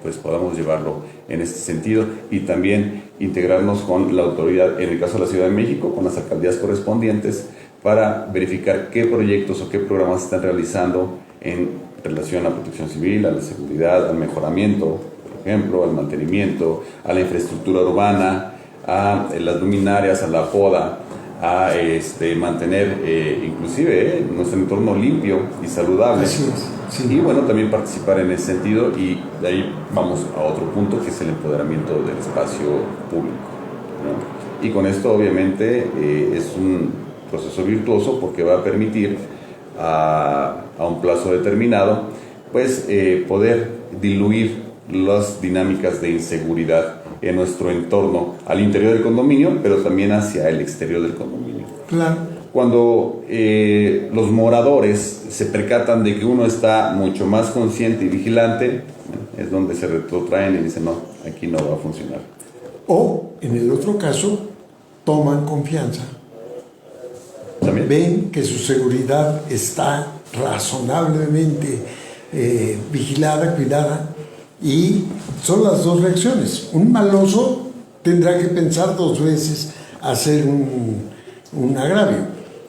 pues podamos llevarlo en este sentido y también integrarnos con la autoridad, en el caso de la Ciudad de México, con las alcaldías correspondientes, para verificar qué proyectos o qué programas se están realizando en relación a la protección civil, a la seguridad, al mejoramiento, por ejemplo, al mantenimiento, a la infraestructura urbana, a las luminarias, a la poda, a mantener inclusive nuestro entorno limpio y saludable. Así es, sí. Y bueno, también participar en ese sentido, y de ahí vamos a otro punto que es el empoderamiento del espacio público, ¿no? Y con esto obviamente es un proceso virtuoso porque va a permitir a un plazo determinado pues poder diluir las dinámicas de inseguridad en nuestro entorno al interior del condominio, pero también hacia el exterior del condominio. Claro. Cuando los moradores se percatan de que uno está mucho más consciente y vigilante, es donde se retrotraen y dicen, no, aquí no va a funcionar. O, en el otro caso, toman confianza. ¿También? Ven que su seguridad está razonablemente vigilada, cuidada, y son las dos reacciones. Un maloso tendrá que pensar 2 veces hacer un agravio,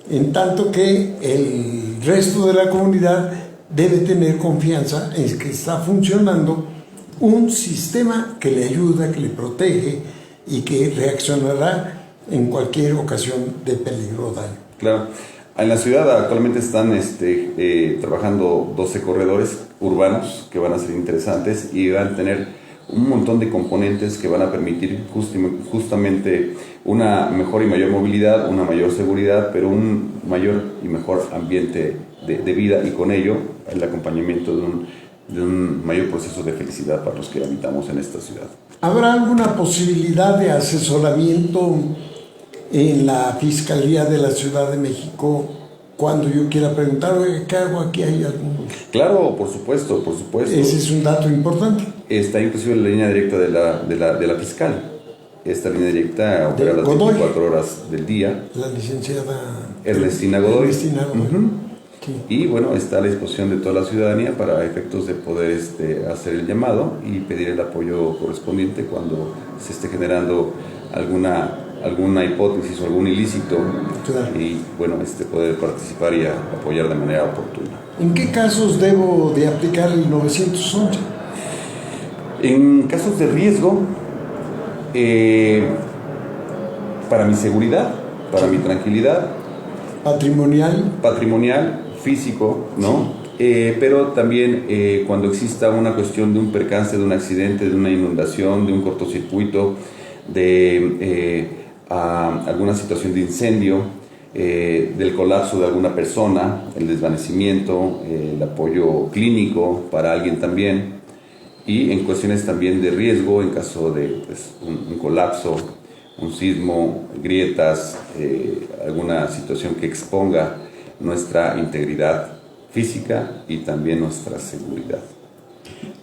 en tanto que el resto de la comunidad debe tener confianza en que está funcionando un sistema que le ayuda, que le protege y que reaccionará en cualquier ocasión de peligro o daño. Claro. En la ciudad actualmente están trabajando 12 corredores urbanos que van a ser interesantes y van a tener un montón de componentes que van a permitir justamente una mejor y mayor movilidad, una mayor seguridad, pero un mayor y mejor ambiente de vida, y con ello el acompañamiento de un de un mayor proceso de felicidad para los que habitamos en esta ciudad. ¿Habrá alguna posibilidad de asesoramiento en la Fiscalía de la Ciudad de México cuando yo quiera preguntar, oye, ¿qué hago aquí? ¿Hay algún...? Claro, por supuesto, por supuesto. Ese es un dato importante. Está inclusive la línea directa de la fiscal. Esta línea directa opera las Godoy. 24 horas del día. La licenciada Ernestina Godoy. Ernestina Godoy. Ujú. Sí. Y bueno, está a la disposición de toda la ciudadanía para efectos de poder hacer el llamado y pedir el apoyo correspondiente cuando se esté generando alguna hipótesis o algún ilícito. Claro. Y bueno, poder participar y apoyar de manera oportuna. ¿En qué casos debo de aplicar el 911? En casos de riesgo, para mi seguridad, para mi tranquilidad, patrimonial, físico, ¿no? Pero también cuando exista una cuestión de un percance, de un accidente, de una inundación, de un cortocircuito, de alguna situación de incendio, del colapso de alguna persona, el desvanecimiento, el apoyo clínico para alguien también, y en cuestiones también de riesgo en caso de un colapso, un sismo, grietas, alguna situación que exponga nuestra integridad física y también nuestra seguridad.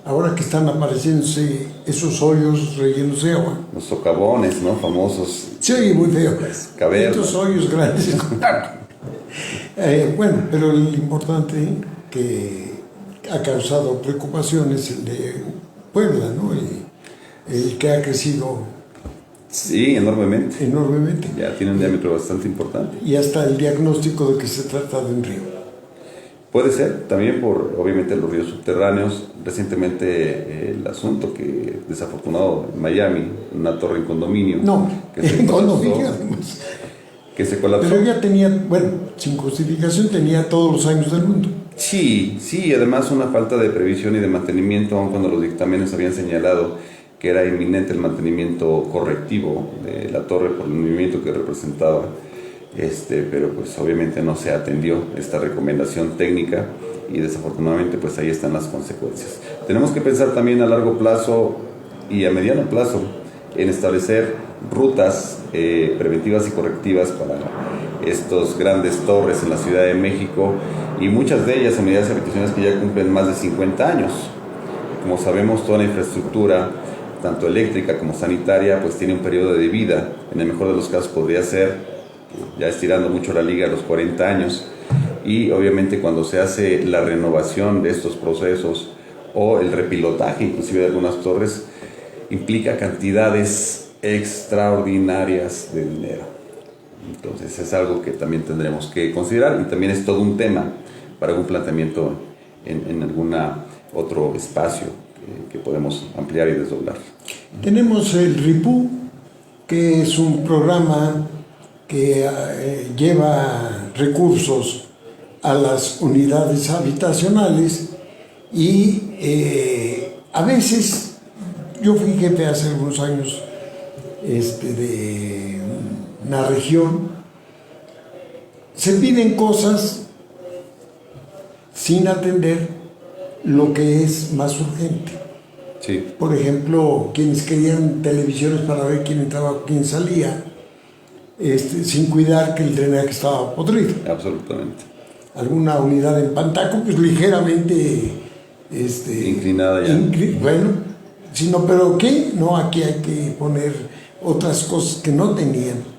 Ahora que están apareciéndose esos hoyos rellenos de agua. Los socavones, ¿no? Famosos. Sí, oye, muy feo. Cavernas. Estos hoyos grandes. Bueno, pero lo importante que ha causado preocupaciones el de Puebla, ¿no? El que ha crecido Sí, enormemente. enormemente. Ya tiene un diámetro bastante importante. Y hasta el diagnóstico de que se trata de un río. Puede ser, también por, obviamente, los ríos subterráneos. Recientemente el asunto que, desafortunado, en Miami, una torre en condominio. No, que se en colapsó, condominio además. que se colapsó. Pero ya tenía, bueno, sin justificación, tenía todos los años del mundo. Sí, además una falta de previsión y de mantenimiento, aun cuando los dictámenes habían señalado que era inminente el mantenimiento correctivo de la torre por el movimiento que representaba, pero pues obviamente no se atendió esta recomendación técnica y desafortunadamente pues ahí están las consecuencias. Tenemos que pensar también a largo plazo y a mediano plazo en establecer rutas preventivas y correctivas para estos grandes torres en la Ciudad de México, y muchas de ellas en unidades habitacionales que ya cumplen más de 50 años. Como sabemos, toda la infraestructura, tanto eléctrica como sanitaria, pues tiene un periodo de vida. En el mejor de los casos podría ser, ya estirando mucho la liga, a los 40 años. Y obviamente cuando se hace la renovación de estos procesos o el repilotaje inclusive de algunas torres, implica cantidades extraordinarias de dinero. Entonces es algo que también tendremos que considerar, y también es todo un tema para un planteamiento en algún otro espacio que podemos ampliar y desdoblar. Tenemos el RIPU, que es un programa que lleva recursos a las unidades habitacionales, y a veces, yo fui jefe hace algunos años de una región, se piden cosas sin atender lo que es más urgente. Sí. Por ejemplo, quienes querían televisiones para ver quién entraba o quién salía, sin cuidar que el drenaje estaba podrido. Absolutamente. Alguna unidad en Pantaco, pues ligeramente inclinada ya. Bueno, sino, pero ¿qué? No, aquí hay que poner otras cosas que no tenían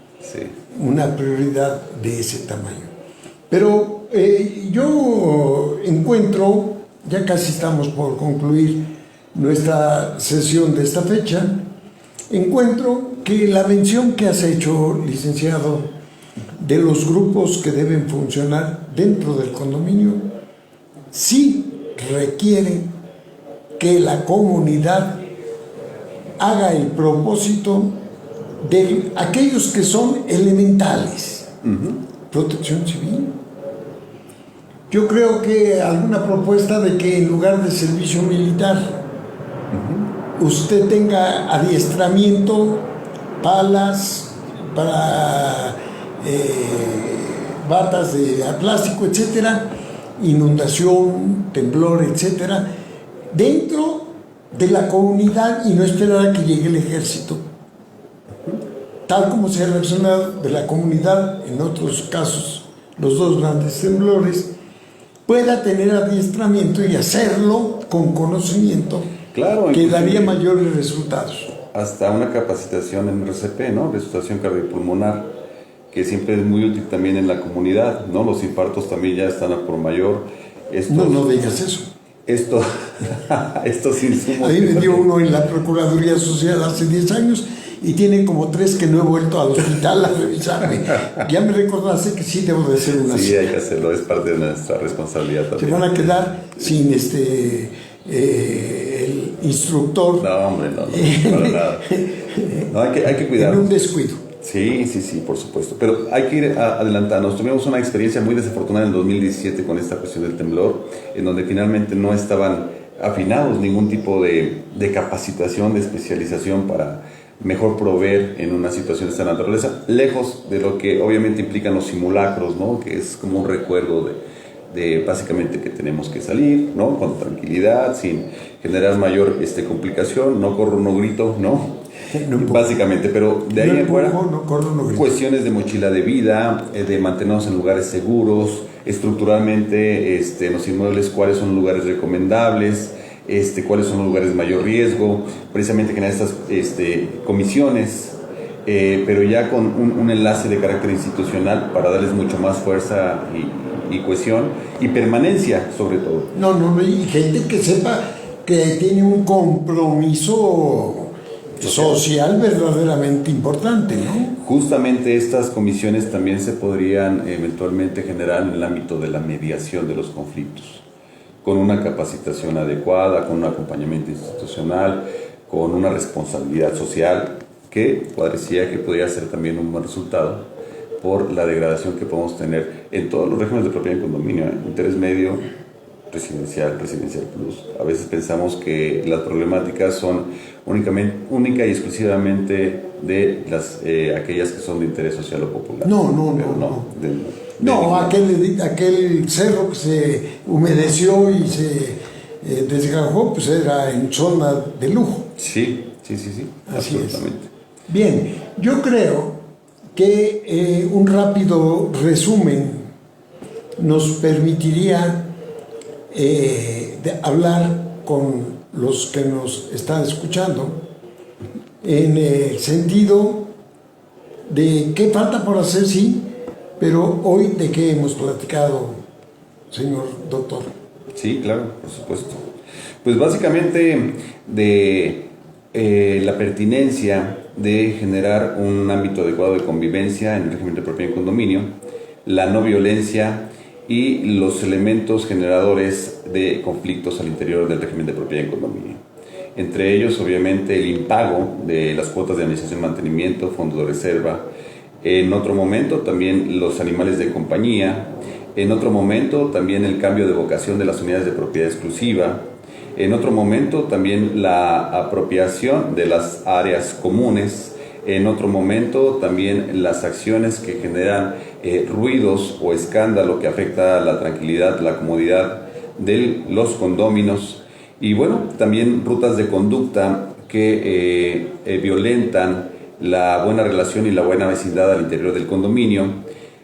una prioridad de ese tamaño. Pero yo encuentro, ya casi estamos por concluir nuestra sesión de esta fecha, encuentro que la mención que has hecho, licenciado, de los grupos que deben funcionar dentro del condominio, sí requiere que la comunidad haga el propósito de aquellos que son elementales. Protección civil. Yo creo que alguna propuesta de que en lugar de servicio militar usted tenga adiestramiento, palas para batas de plástico, etcétera, inundación, temblor, etcétera, dentro de la comunidad y no esperar a que llegue el ejército, tal como se ha reaccionado de la comunidad en otros casos, los dos grandes temblores, pueda tener adiestramiento y hacerlo con conocimiento, claro, que daría mayores resultados. Hasta una capacitación en RCP, ¿no? Resucitación cardiopulmonar, que siempre es muy útil también en la comunidad, ¿no? Los infartos también ya están a por mayor. No digas eso. Estos insumos. A mí me dio uno en la Procuraduría Social hace 10 años y tienen como 3 que no he vuelto al hospital a revisarme. Ya me recordaste que sí debo de hacer una. Sí, hay que hacerlo, es parte de nuestra responsabilidad también. Se van a quedar sin el instructor. No, hombre, no, para nada. No, hay que cuidarnos. En un descuido. Sí, por supuesto. Pero hay que ir adelantando. Tuvimos una experiencia muy desafortunada en el 2017 con esta cuestión del temblor, en donde finalmente no estaban afinados ningún tipo de capacitación, de especialización para mejor proveer en una situación de esta naturaleza, lejos de lo que obviamente implican los simulacros, ¿no? Que es como un recuerdo de básicamente que tenemos que salir, ¿no? Con tranquilidad, sin generar mayor complicación, no corro, no grito, ¿no? Básicamente, pero de ahí en fuera, cuestiones de mochila de vida, de mantenernos en lugares seguros, estructuralmente en los inmuebles, cuáles son los lugares recomendables, cuáles son los lugares de mayor riesgo, precisamente generar estas comisiones, pero ya con un enlace de carácter institucional para darles mucho más fuerza y cohesión y permanencia, sobre todo. Y gente que sepa que tiene un compromiso social verdaderamente importante, ¿no? Justamente estas comisiones también se podrían eventualmente generar en el ámbito de la mediación de los conflictos, con una capacitación adecuada, con un acompañamiento institucional, con una responsabilidad social, que parecía que podría ser también un buen resultado por la degradación que podemos tener en todos los regímenes de propiedad en condominio, interés medio, residencial plus. A veces pensamos que las problemáticas son única y exclusivamente de aquellas que son de interés social o popular. Aquel cerro que se humedeció y se desgajó, pues era en zona de lujo. Sí, Así absolutamente. Es. Bien, yo creo que un rápido resumen nos permitiría hablar con los que nos están escuchando en el sentido de qué falta por hacer, sí, pero hoy de qué hemos platicado, señor doctor. Sí, claro, por supuesto. Pues básicamente de la pertinencia de generar un ámbito adecuado de convivencia en el régimen de propiedad en condominio, la no violencia y los elementos generadores de conflictos al interior del régimen de propiedad en condominio. Entre ellos, obviamente, el impago de las cuotas de administración y mantenimiento, fondo de reserva. En otro momento, también los animales de compañía. En otro momento, también el cambio de vocación de las unidades de propiedad exclusiva. En otro momento, también la apropiación de las áreas comunes. En otro momento, también las acciones que generan ruidos o escándalo que afecta la tranquilidad, la comodidad de los condóminos. Y bueno, también rutas de conducta que violentan la buena relación y la buena vecindad al interior del condominio.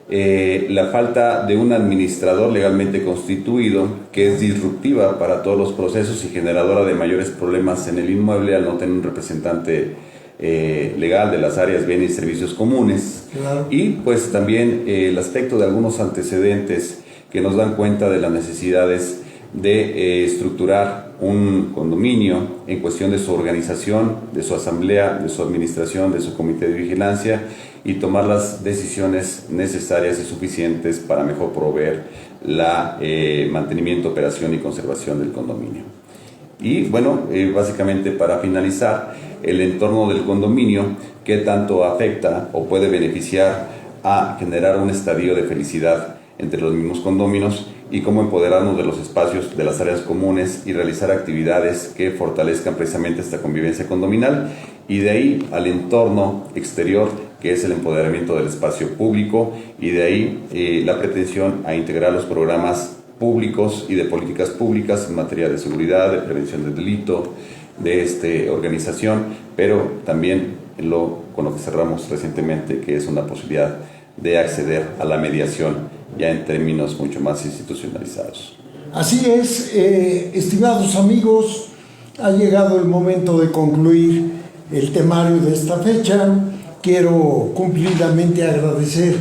La falta de un administrador legalmente constituido, que es disruptiva para todos los procesos y generadora de mayores problemas en el inmueble al no tener un representante legal de las áreas, bienes y servicios comunes. Claro. Y pues también el aspecto de algunos antecedentes que nos dan cuenta de las necesidades de estructurar un condominio en cuestión de su organización, de su asamblea, de su administración, de su comité de vigilancia y tomar las decisiones necesarias y suficientes para mejor proveer la mantenimiento, operación y conservación del condominio. Y bueno, básicamente para finalizar, el entorno del condominio, qué tanto afecta o puede beneficiar a generar un estadio de felicidad entre los mismos condóminos y cómo empoderarnos de los espacios, de las áreas comunes y realizar actividades que fortalezcan precisamente esta convivencia condominal, y de ahí al entorno exterior, que es el empoderamiento del espacio público, y de ahí la pretensión a integrar los programas públicos y de políticas públicas en materia de seguridad, de prevención del delito, de organización, pero también con lo que cerramos recientemente, que es una posibilidad de acceder a la mediación ya en términos mucho más institucionalizados. Así es, estimados amigos, ha llegado el momento de concluir el temario de esta fecha. Quiero cumplidamente agradecer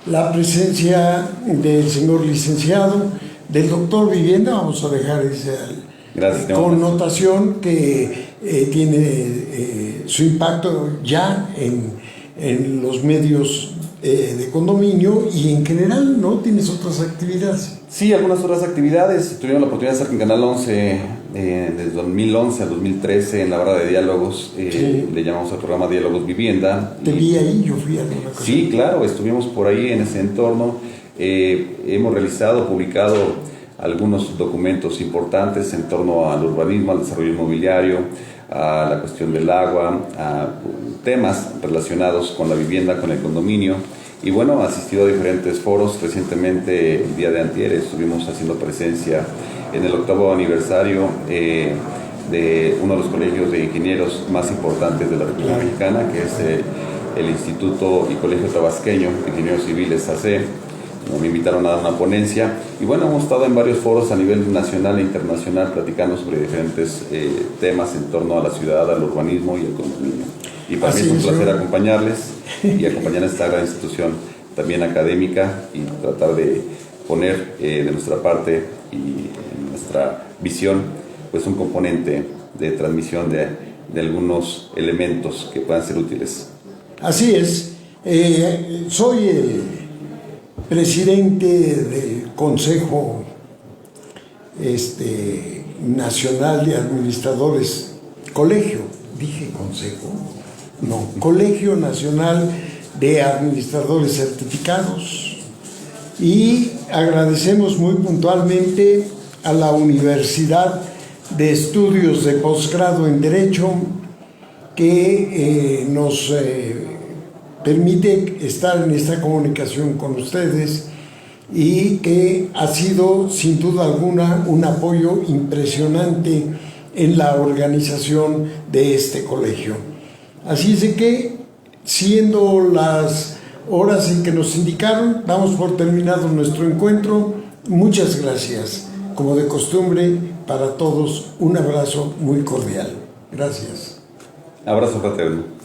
la presencia del señor licenciado, del doctor Vivienda, vamos a dejar esa connotación que tiene su impacto ya en los medios de condominio y en general, ¿no? ¿Tienes otras actividades? Sí, algunas otras actividades. Tuvimos la oportunidad de estar en Canal 11 desde 2011 a 2013 en la hora de diálogos. Sí. Le llamamos al programa Diálogos Vivienda. Te vi ahí, yo fui a alguna cosa. Sí, claro, estuvimos por ahí en ese entorno. Hemos publicado algunos documentos importantes en torno al urbanismo, al desarrollo inmobiliario, a la cuestión del agua, a temas relacionados con la vivienda, con el condominio. Y bueno, asistido a diferentes foros. Recientemente, el día de antier, estuvimos haciendo presencia en el 8º aniversario de uno de los colegios de ingenieros más importantes de la República Mexicana, que es el Instituto y Colegio Tabasqueño de Ingenieros Civiles, AC. Me invitaron a dar una ponencia y bueno, hemos estado en varios foros a nivel nacional e internacional platicando sobre diferentes temas en torno a la ciudad, al urbanismo y al condominio. Y para mí es un placer acompañarles y acompañar a esta gran institución también académica y tratar de poner de nuestra parte y en nuestra visión pues un componente de transmisión de algunos elementos que puedan ser útiles. Así es, soy el presidente del Consejo Nacional de Administradores, Colegio Nacional de Administradores Certificados, y agradecemos muy puntualmente a la Universidad de Estudios de Posgrado en Derecho que nos permite estar en esta comunicación con ustedes y que ha sido sin duda alguna un apoyo impresionante en la organización de este colegio. Así es de que, siendo las horas en que nos indicaron, damos por terminado nuestro encuentro. Muchas gracias. Como de costumbre, para todos un abrazo muy cordial. Gracias. Abrazo fraterno.